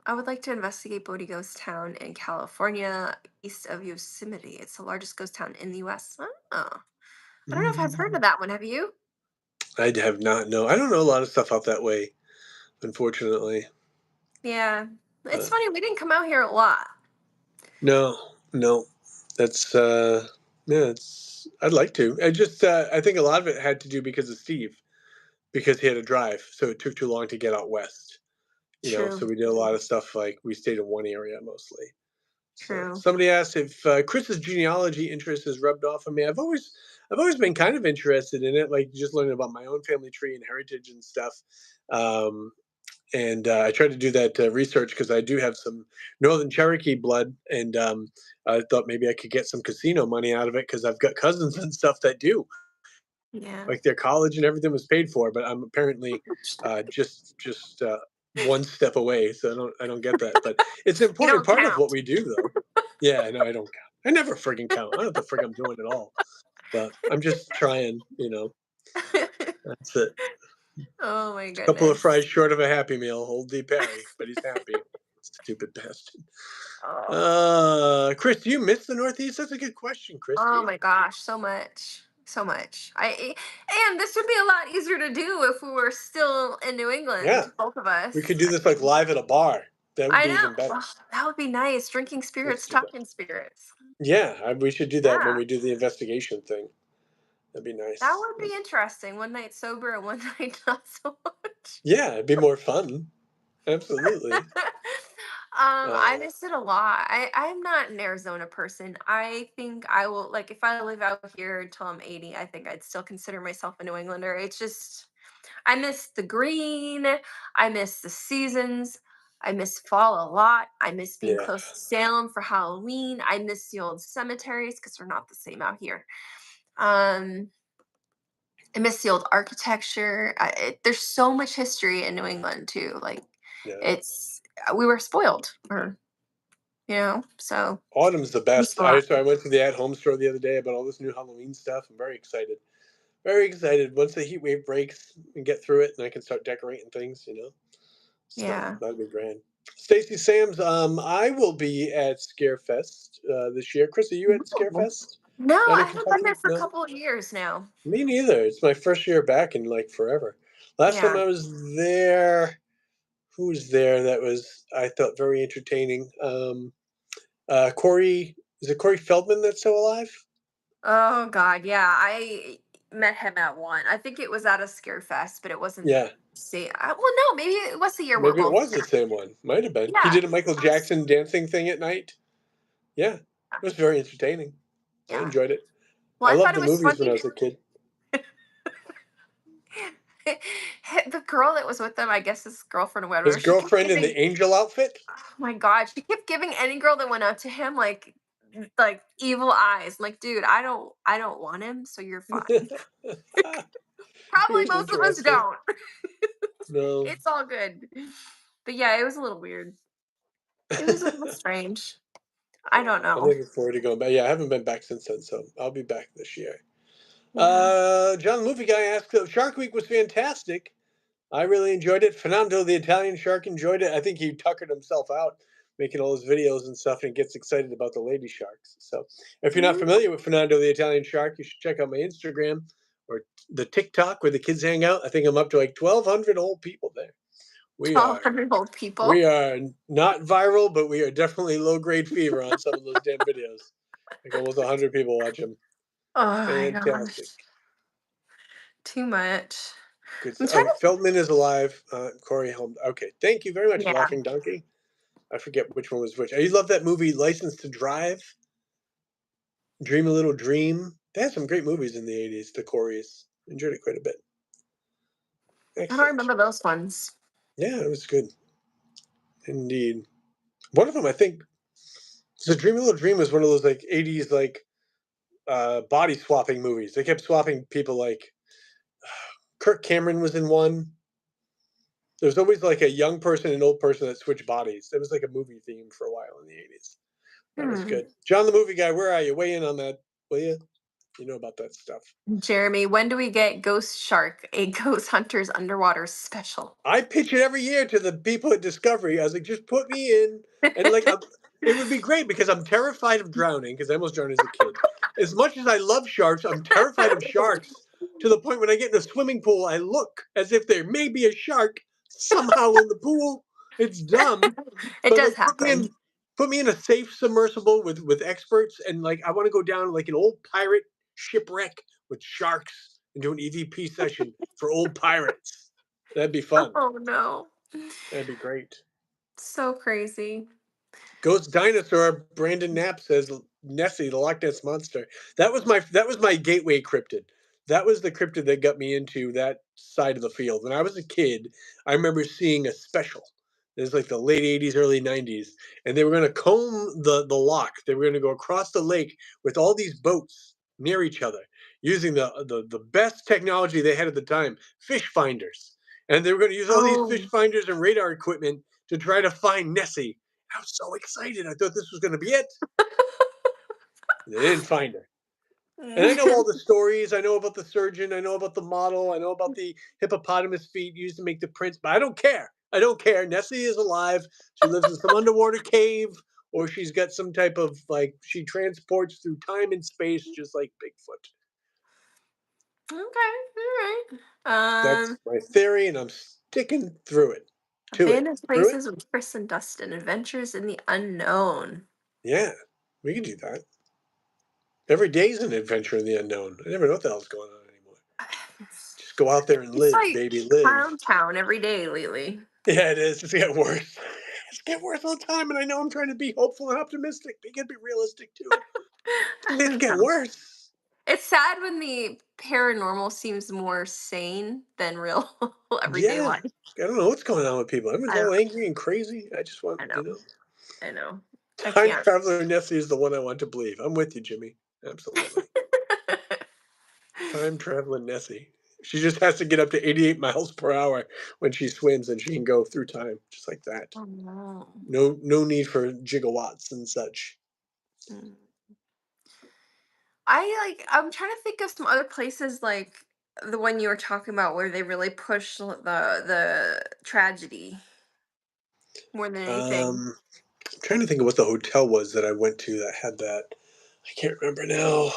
I would like to investigate Bodie Ghost Town in California, east of Yosemite. It's the largest ghost town in the U.S. Oh, I don't know if I've heard Mm. of that one. Have you? I have not. No, I don't know a lot of stuff out that way, unfortunately. Yeah, it's Uh, funny. We didn't come out here a lot. no, no. That's yeah. It's. I'd like to. I think a lot of it had to do because of Steve, because he had to drive, so it took too long to get out west. So True, we did a lot of stuff, like we stayed in one area mostly. So true. somebody asked if Chris's genealogy interest has rubbed off on me. I've always been kind of interested in it, like just learning about my own family tree and heritage and stuff. Um, and I tried to do that research because I do have some Northern Cherokee blood, and I thought maybe I could get some casino money out of it because I've got cousins and stuff that do. Yeah. Like their college and everything was paid for, but I'm apparently just one step away, so I don't get that. But it's an You important don't part of what count. we do, though. Yeah, no, I don't count. I never friggin' count. I don't know what the frig I'm doing at all. But I'm just trying. That's it. Oh my A couple of goodness. fries short of a Happy Meal. Old D. Perry, but he's happy. Stupid bastard. Oh. Chris, do you miss the Northeast? That's a good question, Chris. Do Oh you? my gosh, so much. So much. And this would be a lot easier to do if we were still in New Yeah, England, both of we could us. do this like live at a bar. That would I be know. even better. Ugh, that would be nice. Drinking Let's spirits, do that. talking spirits. Yeah, we should do that when Yeah. we do the investigation thing. That'd be That nice. would be interesting. One night sober and one night not so much. Yeah, it'd be more fun. Absolutely. I Uh, miss it a lot. I'm not an Arizona person. I think I will, like, if I live out here until I'm 80, I think I'd still consider myself a New Englander. It's just I miss the green. I miss the seasons. I miss fall a lot. I miss being yeah, close to Salem for Halloween. I miss the old cemeteries because they're not the same out here. Um, I miss the old architecture. There's so much history in New England too. Like, yeah. it's we were spoiled, or so Autumn's the miss best. a lot. I went to the at-home store the other day about all this new Halloween stuff. I'm very excited. Very excited. Once the heat wave breaks and get through it, and I can start decorating things. So Yeah. that'd be grand. Stacey Sams, I will be at Scarefest this year. Chris, are you at Ooh. Scarefest No, down I in haven't been there Kentucky? for a No, couple of years now. me neither. It's my first year back in like forever. Last time Yeah. I was there, who was there that was I thought very entertaining? Corey, is it Corey Feldman that's still alive? Oh God, yeah. I met him at one. I think it was at a scare fest, but it wasn't. Yeah, Well, no, maybe it was the year we're maybe it both was the there. same one. Might have been. He Yeah, did a Michael it was. Jackson dancing thing at night. Yeah, it was very entertaining. I Yeah. enjoyed it. Well, I I thought loved it the was movies when I funny. was a kid. The girl that was with them, I guess his girlfriend or His whatever, she kept girlfriend in giving. the angel outfit. Oh my God, she kept giving any girl that went up to him like evil eyes. I'm like, dude, I don't want him, so you're fine. He Probably was most of us interesting. don't. No. It's all good. But yeah, it was a little weird. It was a little strange. I don't I'm know. looking forward to going back. Yeah, I haven't been back since then, so I'll be back this year. Yeah. John the Movie Guy asked, Shark Week was fantastic. I really enjoyed it. Fernando, the Italian shark, enjoyed it. I think he tuckered himself out making all his videos and stuff and gets excited about the lady sharks. So if you're not Mm, familiar with Fernando, the Italian shark, you should check out my Instagram or the TikTok where the kids hang out. I think I'm up to like 1,200 old people there. We are 1,200 old people. we are not viral, but we are definitely low grade fever on some of those damn videos. Like almost 100 people watch them. Oh my Fantastic. gosh. Too much. Good. I'm trying Oh, to. Feldman is alive. Corey Helm. Okay. Thank you very much, Yeah. Laughing Donkey. I forget which one was which. You love that movie, License to Drive? Dream a Little Dream? They had some great movies in the 80s, the Coreys. Enjoyed it quite a bit. I don't Excellent. remember those ones. Yeah, it was good indeed. One of them, I think, so Dreamy Little Dream was one of those like '80s like body swapping movies. They kept swapping people. Like Kirk Cameron was in one. There's always like a young person and an old person that switch bodies. It was like a movie theme for a while in the '80s. That was Hmm. good. John, the movie guy, where are you? Weigh in on that, will you? You know about that stuff. Jeremy, when do we get Ghost Shark, a Ghost Hunters underwater special? I pitch it every year to the people at Discovery. I was like, just put me in, and like, it would be great because I'm terrified of drowning because I almost drowned as a kid. As much as I love sharks, I'm terrified of sharks to the point when I get in the swimming pool, I look as if there may be a shark somehow in the pool. It's dumb, It but does like, happen. put me in a safe submersible with experts, and like, I want to go down like an old pirate shipwreck with sharks and do an EVP session for old pirates. That'd be fun. Oh no. That'd be great. So crazy. Ghost Dinosaur, Brandon Knapp says Nessie, the Loch Ness Monster. That was my gateway cryptid. That was the cryptid that got me into that side of the field. When I was a kid, I remember seeing a special. It was like the late '80s, early '90s, and they were going to comb the loch. They were going to go across the lake with all these boats near each other, using the best technology they had at the time, fish finders. And they were going to use all these fish Oh. finders and radar equipment to try to find Nessie. I was so excited. I thought this was going to be it. They didn't find her. And I know all the stories. I know about the surgeon. I know about the model. I know about the hippopotamus feet used to make the prints, but I don't care. I don't care. Nessie is alive. She lives in some underwater cave, or she's got some type of like, she transports through time and space just like Bigfoot. Okay, all right. That's my theory, and I'm sticking through it. To it. Abandoned Through it? places with Chris and Dustin, adventures in the unknown. Yeah. We can do that. Every day's an adventure in the unknown. I never know what the hell's going on anymore. Just go out there and It's live, like baby, live. Clown Town every day lately. Yeah, it is. It's getting worse. It's getting worse all the time, and I know I'm trying to be hopeful and optimistic, but you gotta be realistic too. It's I getting know. worse. It's sad when the paranormal seems more sane than real everyday Yeah. life. I don't know what's going on with people. Everyone's I all don't. angry and crazy. I just want, I know. I know. I Time can't. Traveler Nessie is the one I want to believe. I'm with you, Jimmy. Absolutely. Time Traveler Nessie. She just has to get up to 88 miles per hour when she swims, and she can go through time just like that. Oh no. No need for gigawatts and such. Mm. I'm trying to think of some other places like the one you were talking about where they really push the tragedy more than anything. I'm trying to think of what the hotel was that I went to that had that. I can't remember now.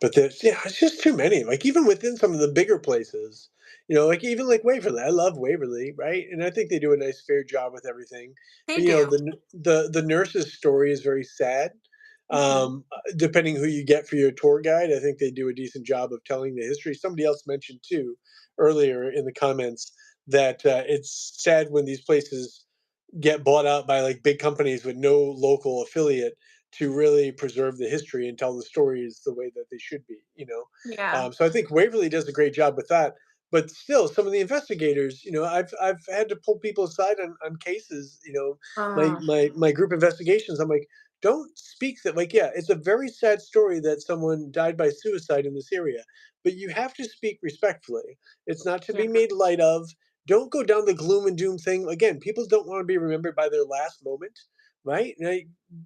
But there's, yeah, it's just too many. Like even within some of the bigger places, like even like Waverly. I love Waverly, right? And I think they do a nice fair job with everything. They But do. the nurse's story is very sad. Hmm. Depending who you get for your tour guide, I think they do a decent job of telling the history. Somebody else mentioned too earlier in the comments that it's sad when these places get bought out by like big companies with no local affiliate to really preserve the history and tell the stories the way that they should be. Yeah. So I think Waverly does a great job with that. But still, some of the investigators, I've had to pull people aside on cases. My Oh, my group investigations. I'm like, don't speak that. Like, yeah, it's a very sad story that someone died by suicide in this area, but you have to speak respectfully. It's not to yeah. be made light of. Don't go down the gloom and doom thing. Again, people don't want to be remembered by their last moment, right?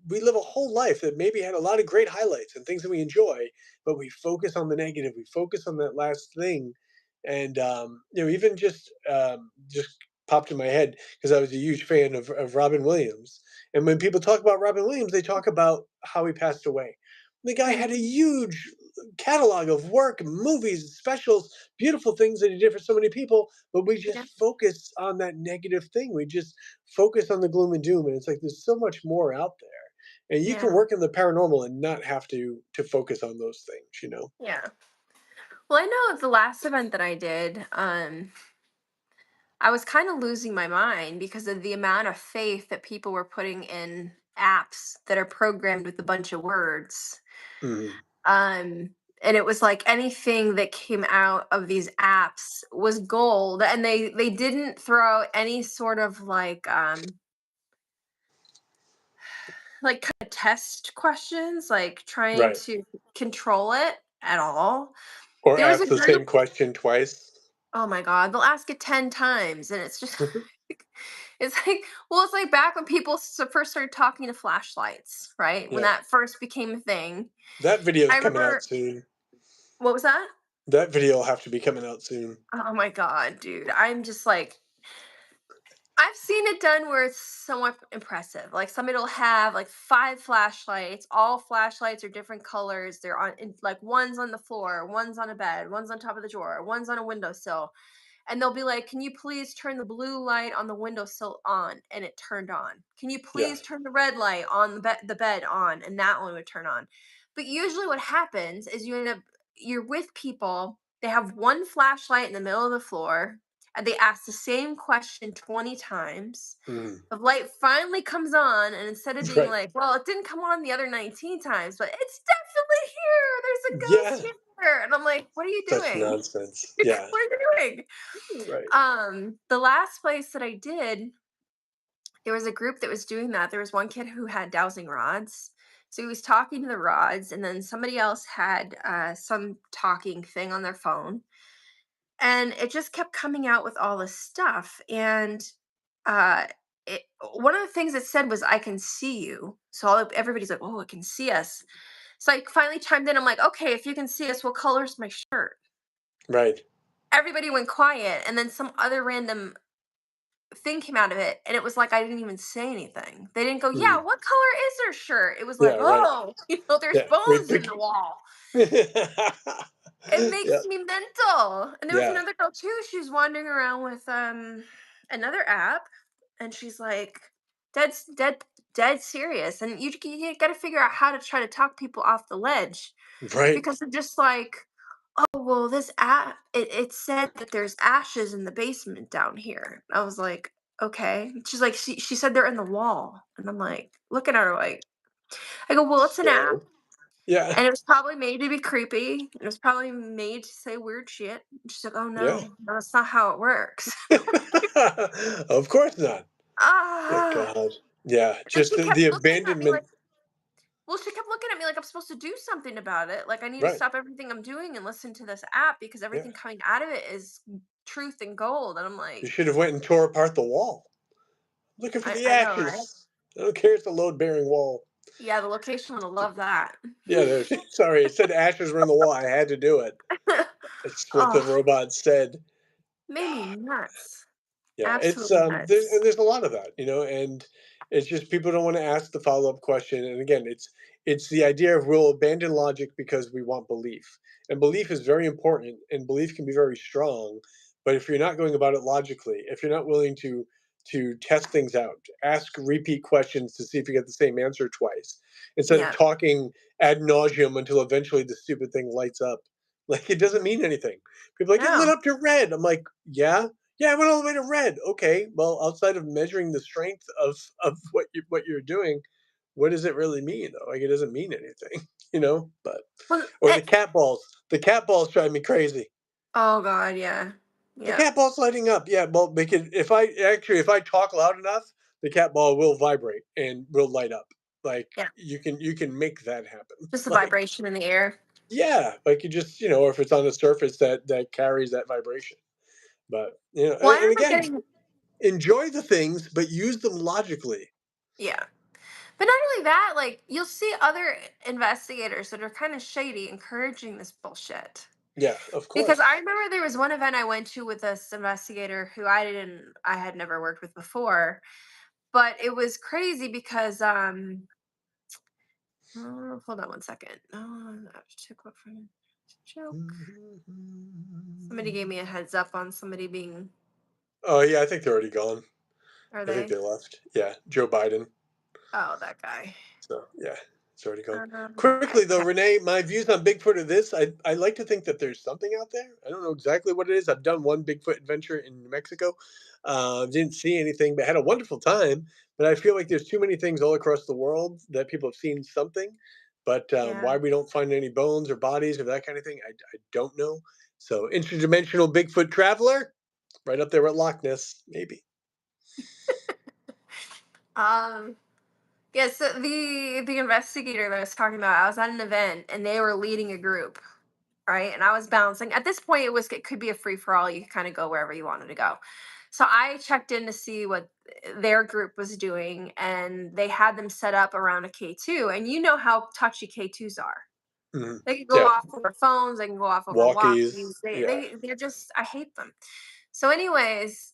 We live a whole life that maybe had a lot of great highlights and things that we enjoy, but we focus on the negative. We focus on that last thing, and even just popped in my head because I was a huge fan of Robin Williams. And when people talk about Robin Williams, they talk about how he passed away. The guy had a Mhm. huge catalog of work, movies, specials, beautiful things that he did for so many people, but we just Yeah. focus on that negative thing. We just focus on the gloom and doom, and it's like there's so much more out there. And you can Yeah. work in the paranormal and not have to focus on those things. Yeah. Well, I know the last event that I did, I was kind of losing my mind because of the amount of faith that people were putting in apps that are programmed with a bunch of words. Mhm. Um, and it was like anything that came out of these apps was gold, and they didn't throw out any sort of like kind of test questions, like trying Right. to control it at all. Or There was ask a the group. same question twice. Oh my god, they'll ask it 10 times, and it's just like, it's like, well, it's like back when people first started talking to flashlights, right? When Yeah. that first became a thing. That video's I coming out remember. soon. What was that? That video will have to be coming out soon. Oh my god, dude. I'm just like, I've seen it done where it's somewhat impressive. Like somebody'll have like 5 flashlights. All flashlights are different colors. They're like one's on the floor, one's on a bed, one's on top of the drawer, one's on a windowsill. And they'll be like, "Can you please turn the blue light on the windowsill on?" And it turned on. "Can you Yeah. please turn the red light on the bed on?" And that one would turn on. But usually what happens is you're with people, they have one flashlight in the middle of the floor, and they ask the same question 20 times. Mm. The light finally comes on, and instead of being Right. like, "Well, it didn't come on the other 19 times, but it's definitely here. There's a Yeah. ghost here." And I'm like, "What are you Such doing? nonsense. Yeah. What are you doing?" Right. The last place that I did, there was a group that was doing that. There was one kid who had dowsing rods. So he was talking to the rods, and then somebody else had some talking thing on their phone. And it just kept coming out with all this stuff. And uh, one of the things it said was, "I can see you." So everybody's like, "Oh, it can see us." So I finally chimed in. I'm like, "Okay, if you can see us, what color's my shirt?" Right. Everybody went quiet. And then some other random thing came out of it, and it was like I didn't even say anything. They didn't go, "Yeah, Mm. what color is her shirt?" It was like, Yeah. Right. "Oh, there's Yeah. We bones in the pick. wall." It makes Yeah. me mental. And there was Yeah. another girl too. She was wandering around with another app, and she's like dead serious. And you got to figure out how to try to talk people off the ledge, Right. because they're just like, "Oh, well, this app, it said that there's ashes in the basement down here." I was like, "Okay." She's like, she said they're in the wall. And I'm like, looking at her like, I go, "Well, it's an app. So. Yeah. And it was probably made to be creepy. It was probably made to say weird shit." And she's like, "Oh Yeah. no, that's not how it works." Of course not. Good Ah. God. Yeah. And Just she kept the looking at me abandonment. like, well, she kept looking at me like I'm supposed to do something about it. Like I need to Right. stop everything I'm doing and listen to this app because Yeah. everything coming out of it is truth and gold. And I'm You like, should have went and tore apart the wall. Looking for the I know, right? ashes. I don't care. It's a load bearing wall. Yeah, the location would love that. Yeah. There's. Sorry. It said ashes were in the wall. I had to do it. That's what the Oh, robot said. made me nuts. Yeah, it's Absolutely and nuts. there's a lot of that, and it's just people don't want to ask the follow-up question. And again, it's the idea of we'll abandon logic because we want belief. And belief is very important and belief can be very strong, but if you're not going about it logically, if you're not willing to test things out, ask repeat questions to see if you get the same answer twice, instead of Yeah. talking ad nauseum until eventually the stupid thing lights up. Like it doesn't mean anything. People are like, it lit No. up to red. I'm like, yeah, yeah, I went all the way to red. Okay, well, outside of measuring the strength of what you're doing, what does it really mean? Though? Like, it doesn't mean anything, But Well, or the cat balls. The cat balls drive me crazy. oh God, yeah. The Yeah. cat ball's lighting up. Yeah, well, because if I talk loud enough, the cat ball will vibrate and will light up. Like Yeah. you can make that happen. Just the Like vibration in the air. yeah, like you just or if it's on the surface that carries that vibration. But Well, I and remember again, getting, enjoy the things, but use them logically. yeah. But not only that, like you'll see other investigators that are kind of shady encouraging this bullshit. Yeah, of Because I course. remember there was one event I went to with this investigator who I had never worked with before. But it was crazy because hold on one second. I took what from joke. Somebody gave me a heads up on somebody being, Oh yeah, I think they're already gone. are I think they? they left. Yeah, Joe Biden. Oh, that guy. So yeah, it's already gone. I Quickly though, can't. Renee, my views on Bigfoot are this. I like to think that there's something out there. I don't know exactly what it is. I've done one Bigfoot adventure in New Mexico. Didn't see anything, but had a wonderful time. But I feel like there's too many things all across the world that people have seen something But Yeah. why we don't find any bones or bodies or that kind of thing, I don't know. So interdimensional Bigfoot traveler, right up there with Loch Ness, maybe. Um, yeah, so the investigator that I was talking about, I was at an event and they were leading a group, right? And I was bouncing. At this point, it could be a free for all. You could kind of go wherever you wanted to go. So I checked in to see what their group was doing, and they had them set up around a K2. And you know how touchy K2s are. Hmm. They can go Yeah, off over phones. They can go off over walkies. walkies. They Yeah. they they're just, I hate them. So, anyways,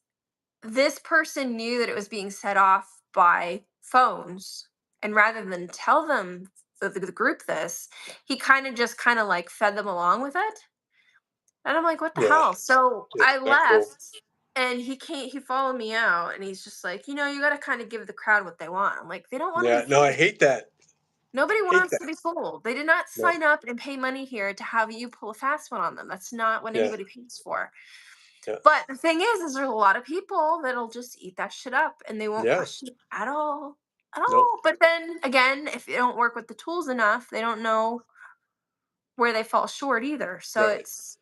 this person knew that it was being set off by phones, and rather than tell them, the group, this, he kind of like fed them along with it, and I'm like, what the Yeah, hell? So I disrespectful. left, and he followed me out, and he's just like, you got to kind of give the crowd what they want. I'm like, they don't want to be Yeah, no, I fooled. hate that. Nobody Hate wants that. to be fooled. They did not No. sign up and pay money here to have you pull a fast one on them. That's not what Yeah, anybody pays for. yeah, But the thing is there's a lot of people that'll just eat that shit up and they won't yeah. question it at all. At Nope. all. But then again, if you don't work with the tools enough, they don't know where they fall short either. So Right. it's,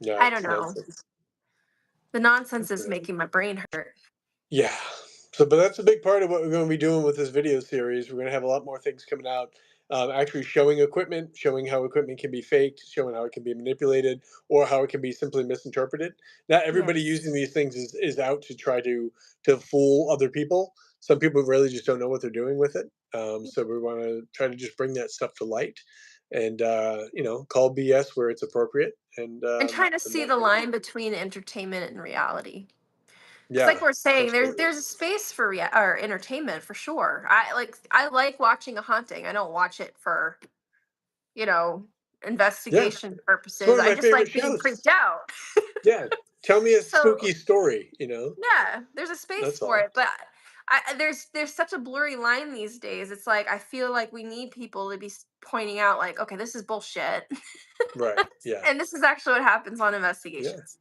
Yeah, I don't it's know. nonsense. The nonsense is Yeah. making my brain hurt. Yeah. So, but that's a big part of what we're going to be doing with this video series. We're going to have a lot more things coming out, actually showing equipment, showing how equipment can be faked, showing how it can be manipulated, or how it can be simply misinterpreted. Not everybody using Yes. these things is out to try to fool other people. Some people really just don't know what they're doing with it. So we want to try to just bring that stuff to light, and call BS where it's appropriate, And trying to and see that the kind of thing. line between entertainment and reality. Because like Yeah, we're saying, absolutely. there's a space for or entertainment for sure. I like watching a haunting. I don't watch it for, you know, Yeah, investigation it's purposes. one of I my just favorite like being shows. creeped out. Yeah, tell me a So spooky story. yeah, there's a space That's for all. it, but there's such a blurry line these days. It's like I feel like we need people to be pointing out, like, okay, this is bullshit, Right, yeah, and this is actually what happens on yeah. investigations.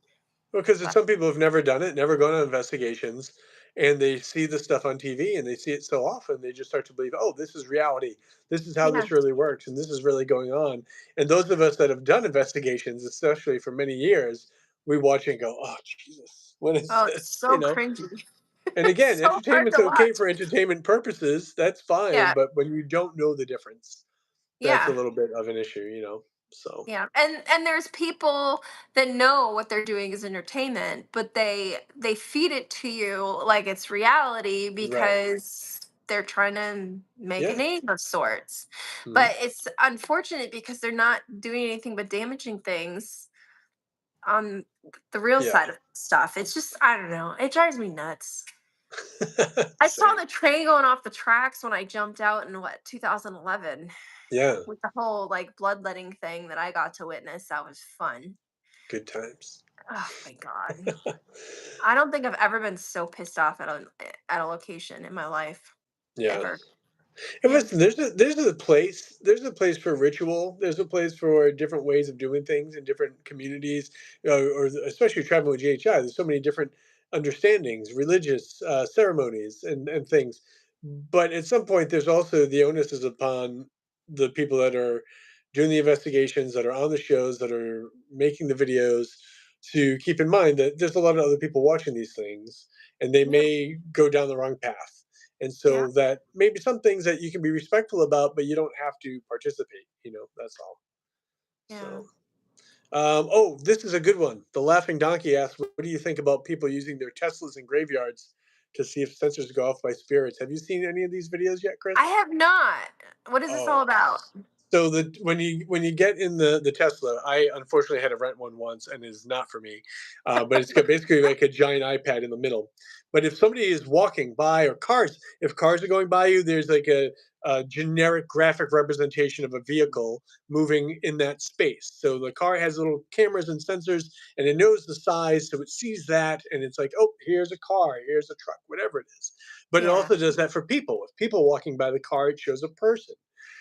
Because But some people have never done it, never gone on investigations, and they see the stuff on TV, and they see it so often, they just start to believe, "Oh, this is reality. This is how yeah, this really works, and this is really going on." And those of us that have done investigations, especially for many years, we watch and go, "Oh, Jesus, what is oh, it's this?" so cringy. And It's again, so hard entertainment's to okay watch. for entertainment purposes, that's fine, Yeah, but when you don't know the difference, that's a yeah. little bit of an issue. So, Yeah, and there's people that know what they're doing is entertainment, but they feed it to you like it's reality right. because they're trying to make a Yeah. name of sorts. Mhm. But it's unfortunate because they're not doing anything but damaging things on the real Yeah. side of stuff. It's just, I don't know. It drives me nuts. I saw Same. the train going off the tracks when I jumped out in what, 2011, Yeah. with the whole like bloodletting thing that I got to witness. That was fun. Good times. Oh my god. I don't think I've ever been so pissed off at a location in my life. Yeah. Ever. And Yeah. listen, there's a place for ritual. There's a place for different ways of doing things in different communities, or especially traveling with GHI. There's so many different understandings, religious ceremonies, and things. But at some point, there's also the onus is upon the people that are doing the investigations, that are on the shows, that are making the videos, to keep in mind that there's a lot of other people watching these things, and they Yeah. may go down the wrong path, and Yeah. so that maybe some things that you can be respectful about, but you don't have to participate. That's all. Yeah. So, oh, this is a good one. The Laughing Donkey asks, "What do you think about people using their Teslas in graveyards to see if sensors go off by spirits?" Have you seen any of these videos yet, I Chris? have not. What is this all Oh, about? so when you get in the Tesla, I unfortunately had to rent one once, and it's not for me. But it's got basically like a giant iPad in the middle. But if somebody is walking by, or if cars are going by you, there's like a generic graphic representation of a vehicle moving in that space. So the car has little cameras and sensors, and it knows the size, so it sees that, and it's like, oh, here's a car, here's a truck, whatever it is. But it Yeah. also does that for people. If people walking by the car, it shows a person.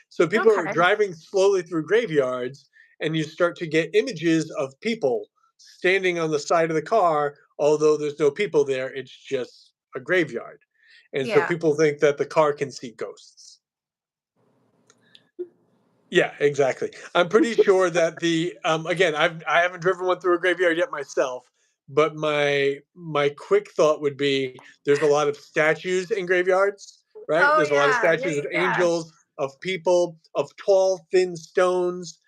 So people are Okay. driving slowly through graveyards, and you start to get images of people standing on the side of the car, although there's no people there. It's just a graveyard. And so Yeah. people think that the car can see ghosts. Yeah, exactly. I'm pretty sure that again, I haven't driven one through a graveyard yet myself, but my quick thought would be there's a lot of statues in graveyards, right? Oh There's a lot of yeah, yeah, statues yeah, of yeah. angels, of people, of tall, thin stones.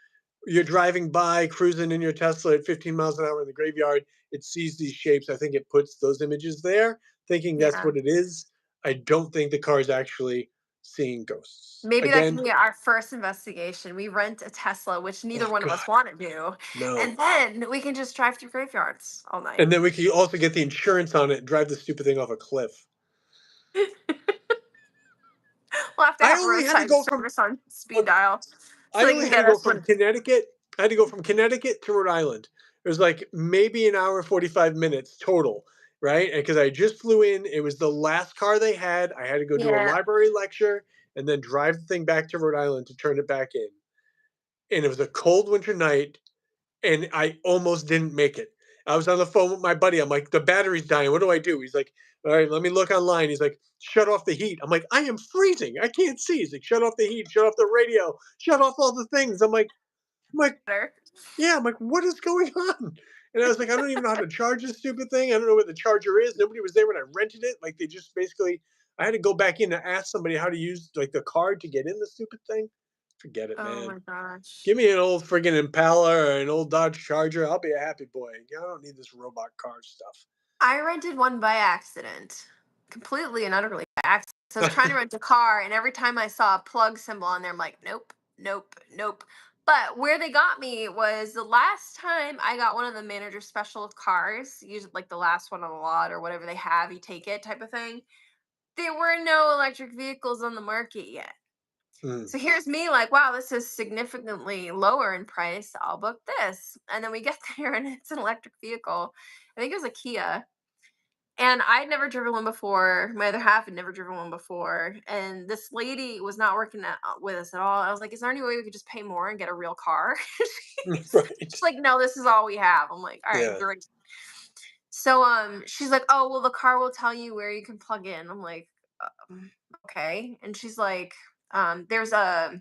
You're driving by, cruising in your Tesla at 15 miles an hour in the graveyard. It sees these shapes. I think it puts those images there, thinking that's Yeah. what it is. I don't think the car is actually seeing ghosts. Maybe that can Again, be our first investigation. We rent a Tesla, which neither oh one of God, us want to do, no. and then we can just drive through graveyards all night. And then we could also get the insurance on it and drive the stupid thing off a cliff. We'll have to I have only had to roadside go from service on speed look, dial so I they only can had to get go us from when. Connecticut. I had to go from Connecticut to Rhode Island. It was like maybe an hour and 45 minutes total, right? And because I just flew in, it was the last car they had. I had to go do a Yeah. library lecture and then drive the thing back to Rhode Island to turn it back in. And it was a cold winter night and I almost didn't make it. I was on the phone with my buddy. I'm like, the battery's dying. What do I do? He's like, all right, let me look online. He's like, shut off the heat. I'm like, I am freezing. I can't see. He's like, shut off the heat, shut off the radio, shut off all the things. I'm like, Better. yeah. I'm like, what is going on? And I was like, I don't even know how to charge this stupid thing. I don't know where the charger is. Nobody was there when I rented it. Like they just basically, I had to go back in to ask somebody how to use like the card to get in the stupid thing. Forget it, Oh man. my gosh. Give me an old friggin' Impala or an old Dodge Charger. I'll be a happy boy. I don't need this robot car I rented one by accident, completely and utterly by accident. So I was trying to stuff. rent a car, and every time I saw a plug symbol on there, I'm like, nope, nope, nope. But where they got me was the last time I got one of the manager special cars, usually like the last one on the lot or whatever they have, you take it type of thing. There were no electric vehicles on the market yet. Mm, So here's me like, wow, this is significantly lower in price. I'll book this. And then we get there and it's an electric vehicle. I think it was a Kia, and I'd never driven one before. My other half had never driven one before. And this lady was not working with us at all. I was like, is there any way we could just pay more and get a real car? right. She's like, no, this is all we have. I'm like, all right, Yeah. great. So she's like, oh, well, the car will tell you where you can plug in. I'm like, okay. And she's like, there's a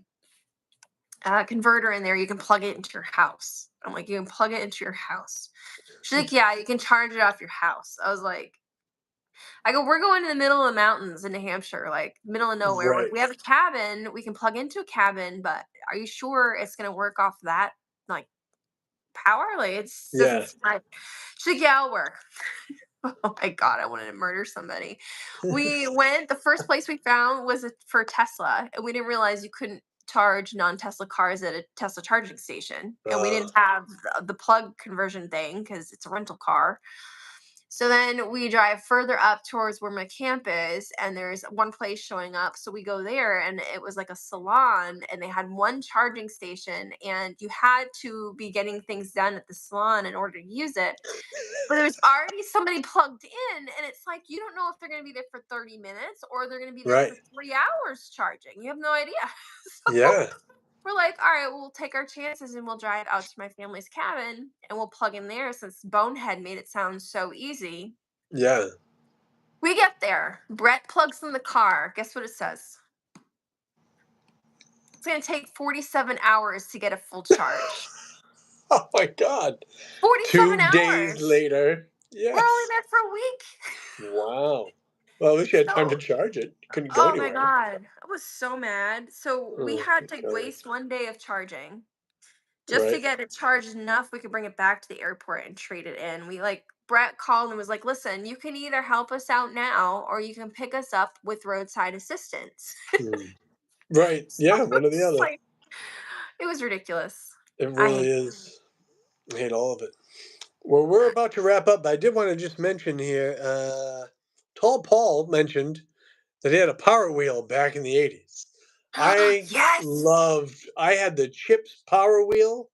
converter in there. You can plug it into your house. I'm like, you can plug it into your house. She's like, yeah, you can charge it off your house. I was like, I go, we're going to the middle of the mountains in New Hampshire, like middle of nowhere. Right. We have a cabin. We can plug into a cabin, but are you sure it's going to work off that like power? Like it doesn't Yeah. seem like. She's like, yeah, it'll work. Oh my god, I wanted to murder somebody. We went. The first place we found was for Tesla, and we didn't realize you couldn't charge non-Tesla cars at a Tesla charging station, and we uh, didn't have the plug conversion thing because it's a rental car. So then we drive further up towards where my camp is, and there's one place showing up. So we go there, and it was like a salon, and they had one charging station, and you had to be getting things done at the salon in order to use it. But there's already somebody plugged in, and it's like you don't know if they're going to be there for 30 minutes or they're going to be there right. for 3 hours charging. You have no idea. So Yeah. we're like, all right, we'll take our chances and we'll drive out to my family's cabin and we'll plug in there since Bonehead made it sound so easy. Yeah. We get there. Brett plugs in the car. Guess what it says? It's going to take 47 hours to get a full charge. Oh my God. 47 2 days hours. later. We're only Yes. there for a week. Wow. Well, at least you had time to So, charge it. You couldn't go oh my anywhere. God. I was so mad. So, we Oh my had to God. waste one day of charging just to Right. get it charged enough we could bring it back to the airport and trade it in. We like Brett called and was like, "Listen, you can either help us out now or you can pick us up with roadside assistance." Mm. Right. So Yeah. One or the it's other. like it was ridiculous. It I really hate is. I hate all of it. Well, we're about to wrap up. But I did want to just mention here. Tall Paul mentioned that he had a Power Wheel back in the 80s. it. I Yes. loved. I had the Chips Power Wheel,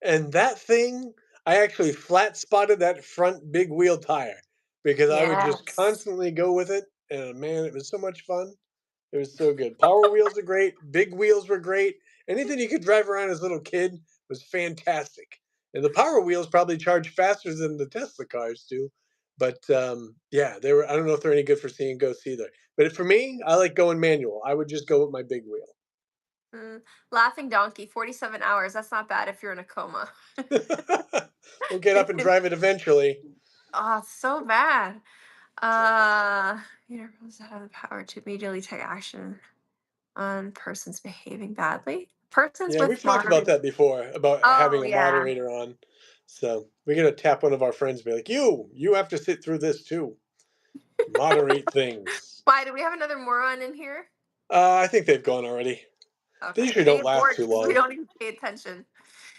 and that thing. I actually flat spotted that front big wheel tire because I would just Yes. constantly go with it, and man, it was so much fun. It was so good. Power wheels are great. Big wheels were great. Anything you could drive around as a little kid was fantastic. And the Power wheels probably charge faster than the Tesla cars do. But yeah, they were. I don't know if they're any good for seeing ghosts either. But for me, I like going manual. I would just go with my big wheel. Mm, laughing donkey, 47 hours. That's not bad if you're in a coma. We'll get up and drive it eventually. Oh, it's so bad. So, Universe have the power to immediately take action on persons behaving badly. Persons yeah, we've with talked about moderate. that before, about Oh having a yeah. moderator on. So we're gonna tap one of our friends and be like, you have to sit through this too. Moderate things. Why do we have another moron in here? I think they've gone already. They Okay, usually they don't get last bored too because we long. don't even pay attention.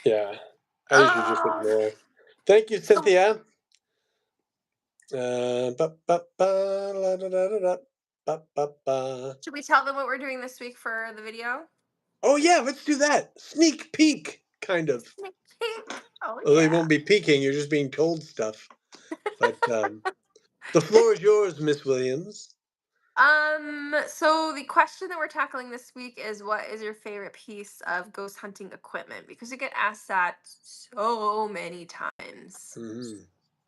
Yeah, I usually just Oh, ignore. Thank you, so Cynthia. Ba, ba, ba, la, da, da, da, da, ba, ba, ba. should we tell them what we're doing this week for the video? Oh yeah, let's do that. Sneak peek, kind of. Sneak peek. Oh Although you yeah. won't be peeking, you're just being told stuff. But the floor is yours, Miss Williams. So the question that we're tackling this week is, what is your favorite piece of ghost hunting equipment? Because we get asked that so many times. Hmm.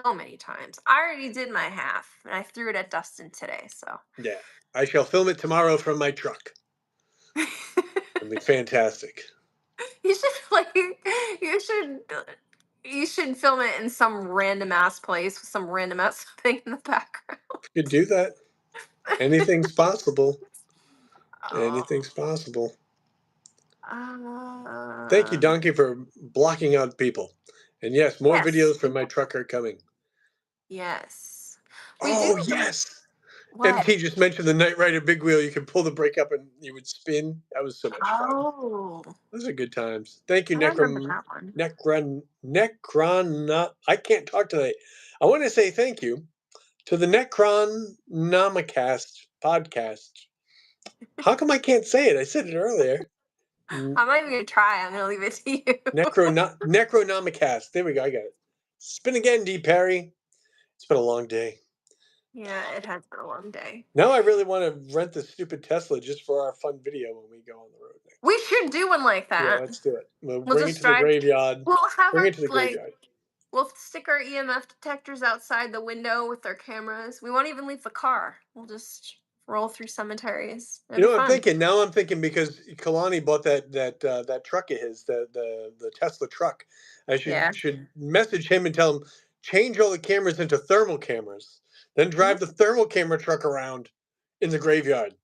So many times. I already did my half and I threw it at Dustin today, so Yeah, I shall film it tomorrow from my truck. It'll be fantastic. you should you should you should film it in some random ass place with some random ass thing in the background. You could do that. Anything's possible. Oh. Anything's possible. Thank you, Uh, Donkey, for blocking out people. And yes, more yes. videos from my truck are coming. Yes. We do Oh yes. what? MT just mentioned the Knight Rider big wheel. You could pull the brake up and you would spin. That was so much fun. Oh, Those are good times. Thank you, I remember that one. Necron. I can't talk tonight. I want to say thank you to the Necronomicast podcast. How come I can't say it? I said it earlier. N- I'm not even gonna try. I'm gonna leave it to you. Necronomicast. There we go. I got it. Spin again, D. Perry. It's been a long day. Yeah, it has been a long day. Now I really want to rent the stupid Tesla just for our fun video when we go on the road next. We should do one like Yeah, that. let's do it. We'll We'll bring it just to the drive. graveyard. We'll have Bring our it to the like. graveyard. We'll stick our EMF detectors outside the window with our cameras. We won't even leave the car. We'll just roll through cemeteries. It'll You be know what I'm fun. thinking? Now I'm thinking because Kalani bought that truck of his, the Tesla truck. I Yeah. should message him and tell him change all the cameras into thermal cameras, then Mhm. drive the thermal camera truck around in the graveyard.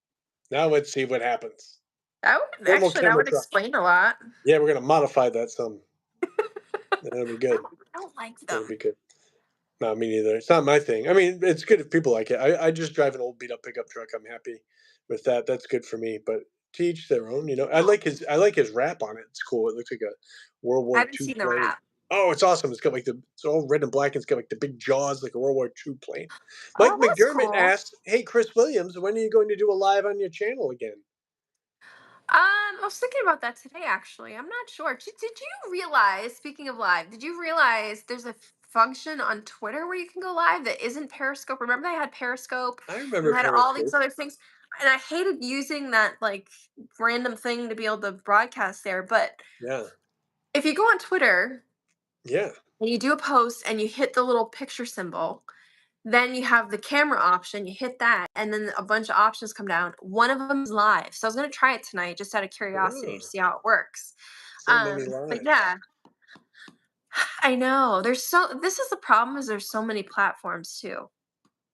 Now let's see what happens. Thermal That camera would truck. explain a lot. Yeah, we're gonna modify that some. That'll be good. I don't like That'll them. be good. No, me neither. It's not my thing. I mean, it's good if people like it. I just drive an old beat up pickup truck. I'm happy with that. That's good for me. But to each their own. I like his wrap on it. It's cool. It looks like a World I War haven't II seen the plane. wrap. Oh, it's awesome. It's got like it's all red and black. And it's got like the big jaws like a World War II plane. Mike Oh, that's McDermott cool. asked, "Hey, Chris Williams, when are you going to do a live on your channel again?" I was thinking about that today, actually. I'm not sure. Did you realize, speaking of live, did you realize there's a function on Twitter where you can go live that isn't Periscope? Remember they had Periscope I and remember they had all these Periscope. other things? And I hated using that like random thing to be able to broadcast there. But Yeah, if you go on Twitter yeah. and you do a post and you hit the little picture symbol, then you have the camera option, you hit that, and then a bunch of options come down. One of them is live. So I was gonna try it tonight just out of curiosity to Oh, see how it works. so many But lives. yeah, I know. This is the problem is there's so many platforms too.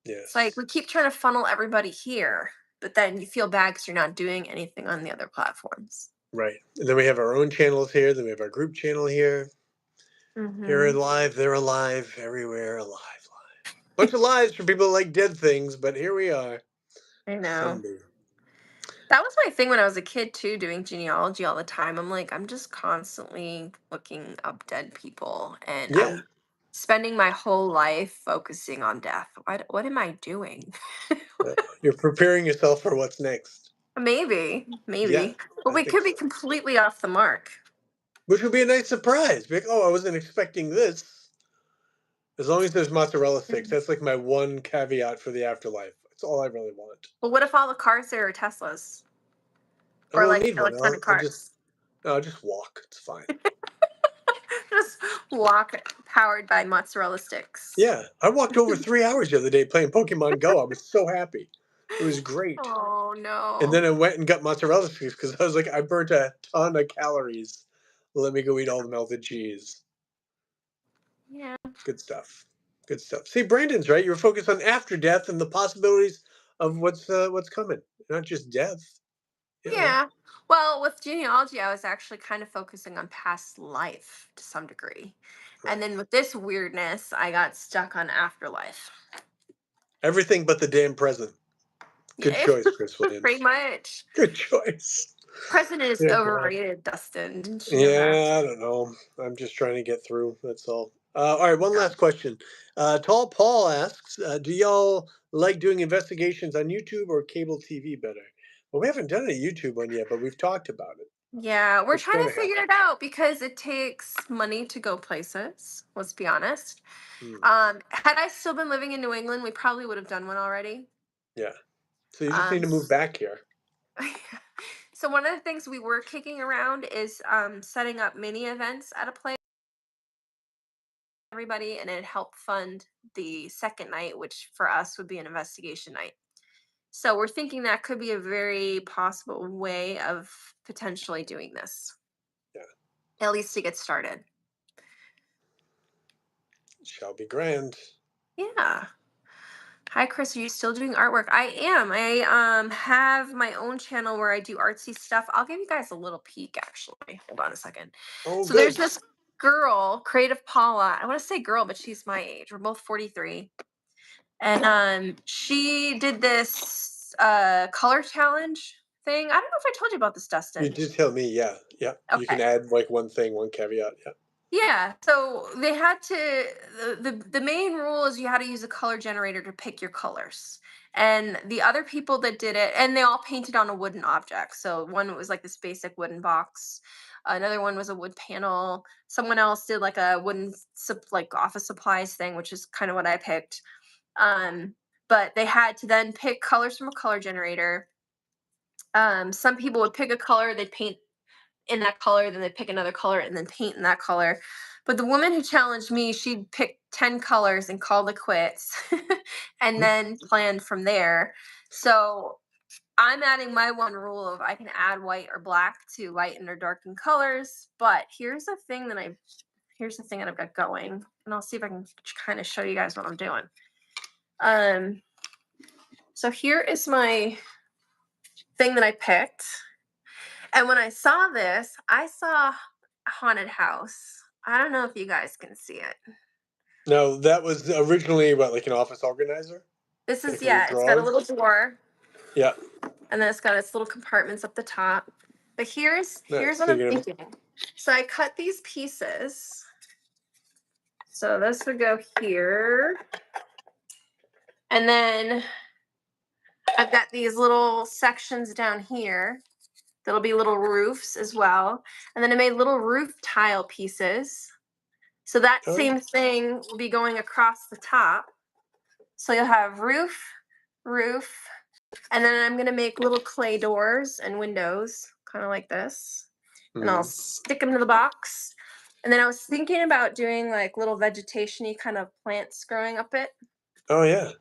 It's like Yes. we keep trying to funnel everybody here, but then you feel bad because you're not doing anything on the other platforms. Right. And then we have our own channels here. Then we have our group channel here. Here Hmm. alive, they're alive, everywhere alive. Bunch of lives for people that like dead things, but here we are. I know. Someday. That was my thing when I was a kid too, doing genealogy all the time. I'm like, I'm just constantly looking up dead people, and Yeah. I'm spending my whole life focusing on death. What am I doing? uh, You're preparing yourself for what's next. Maybe, Yeah, maybe, but I we think could be so. completely off the mark. Which would be a nice surprise. Be like, oh, I wasn't expecting this. As long as there's mozzarella sticks, Mhm. that's like my one caveat for the afterlife. That's all I really want. But what if all the cars there are Teslas I or won't like need one. electronic I'll just cars? no, I'll just walk. It's fine. Just walk powered by mozzarella sticks. Yeah, I walked over 3 hours the other day playing Pokemon Go. I was so happy. It was great. Oh And no. then I went and got mozzarella sticks because I was like, I burnt a ton of calories. Let me go eat all the melted cheese. Yeah. Good stuff. Good stuff. See, Brandon's right. You were focused on after death and the possibilities of what's coming, not just death. You know. Yeah. Well, with genealogy, I was actually kind of focusing on past life to some degree. And Right. then with this weirdness, I got stuck on afterlife. Everything but the damn present. Good Yeah, choice, Chris pretty Williams. much. Good choice. President is Dear God. overrated, Dustin. Didn't you know that? Yeah, I don't know. I'm just trying to get through. That's all. All right, one Yeah. last question. Tall Paul asks, do y'all like doing investigations on YouTube or cable TV better? Well, we haven't done a YouTube one yet, but we've talked about it. Yeah, we're It's trying going to to figure happen. it out because it takes money to go places. Let's be honest. Hmm. Had I still been living in New England, we probably would have done one already. Yeah. So you just need Um, to move back here. so one of the things we were kicking around is setting up mini events at a place for everybody, and it helped fund the second night, which for us would be an investigation night. So we're thinking that could be a very possible way of potentially doing this, Yeah. at least to get started. Shall be grand. Yeah. Hi, Chris. Are you still doing artwork? I am. I have my own channel where I do artsy stuff. I'll give you guys a little peek actually. Hold on a second. Oh, So there's good. this girl, Creative Paula. I want to say girl, but she's my age. We're both 43. And she did this color challenge thing. I don't know if I told you about this, You Dustin. did tell me, yeah. Yeah. You can Okay. add like one thing, one caveat. Yeah. Yeah, so they had to the main rule is you had to use a color generator to pick your colors. And the other people that did it, and they all painted on a wooden object. So one was like this basic wooden box. Another one was a wood panel. Someone else did like a wooden like office supplies thing, which is kind of what I picked. Um, but they had to then pick colors from a color generator. Some people would pick a color, they'd paint in that color, then they pick another color and then paint in that color. But the woman who challenged me, she picked 10 colors and called it quits and then planned from there. So I'm adding my one rule of I can add white or black to lighten or darken colors. But here's the thing that I've got going. And I'll see if I can kind of show you guys what I'm doing. Um, so here is my thing that I picked. And when I saw this, I saw a haunted house. I don't know if you guys can see it. No, that was originally what, like an office organizer? This is Like little yeah, it's got a little drawers? door Yeah. and then it's got its little compartments up the top. But here's Nice. what So I'm you're gonna thinking. So I cut these pieces. So this would go here. And then I've got these little sections down here. There'll be little roofs as well. And then I made little roof tile pieces. So that oh yeah. same thing will be going across the top. So you'll have roof, roof, and then I'm gonna make little clay doors and windows, kind of like this. And I'll Mhm. stick them to the box. And then I was thinking about doing like little vegetation-y kind of plants growing up it. Oh yeah.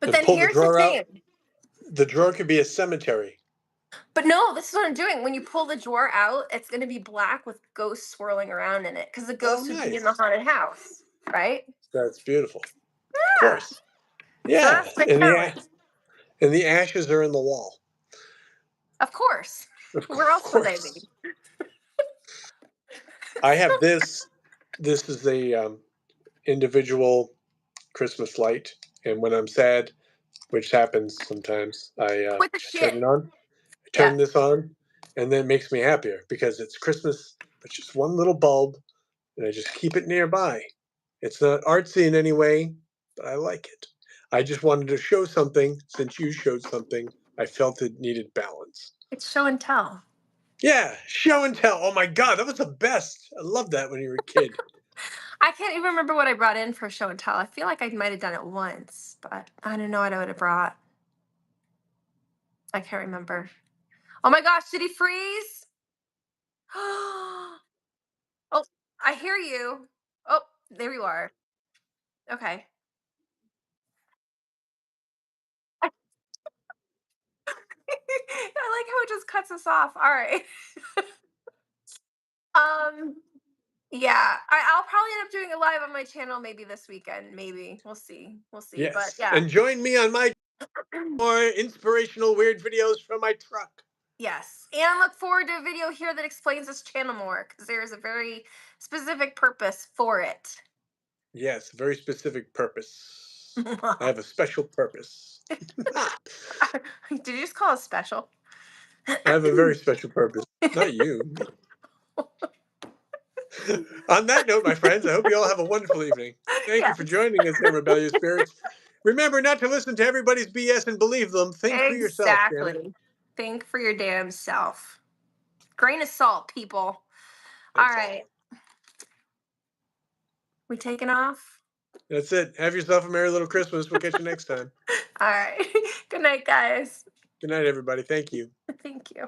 But And then pull the here's the drawer out. thing. The drawer could be a cemetery. But no, this is what I'm doing. When you pull the drawer out, it's gonna be black with ghosts swirling around in it because the Oh ghost would be in the nice. haunted house, right? That's beautiful. Of Yeah. course. So Yeah. that's the And challenge. the ashes are in the wall. Of course. Of Where else would they course. be? I have this. This is a individual Christmas light, and when I'm sad, which happens sometimes, With the I turn shit. it on. I Yeah. turn this on, and then it makes me happier because it's Christmas. It's just one little bulb, and I just keep it nearby. It's not artsy in any way, but I like it. I just wanted to show something since you showed something. I felt it needed balance. It's show and tell. Yeah, show and tell. Oh my god, that was the best. I loved that when you were a kid. I can't even remember what I brought in for show and tell. I feel like I might have done it once, but I don't know what I would have brought. I can't remember. Oh my gosh, did he freeze? Oh, I hear you. Oh, there you are. Okay. I like how it just cuts us off. All right. Um, yeah, I'll probably end up doing it live on my channel maybe this weekend. Maybe we'll see. We'll see. But Yes. yeah, And join me on my more inspirational weird videos from my truck. yes. And look forward to a video here that explains this channel more because there is a very specific purpose for it. Yes, very specific purpose. I have a special purpose. Did you just call it special? I have a very special purpose. Not you, me. On that note, my friends, I hope you all have a wonderful evening. Thank you for Yes. joining us here, Rebellious Spirits. Remember not to listen to everybody's BS and believe them. Think for yourself, damn it. Exactly. Think for your damn self. Grain of salt, people. All That's right. all. We taking off? That's it. Have yourself a merry little Christmas. We'll catch you next time. All right. Good night, guys. Good night, everybody. Thank you. Thank you.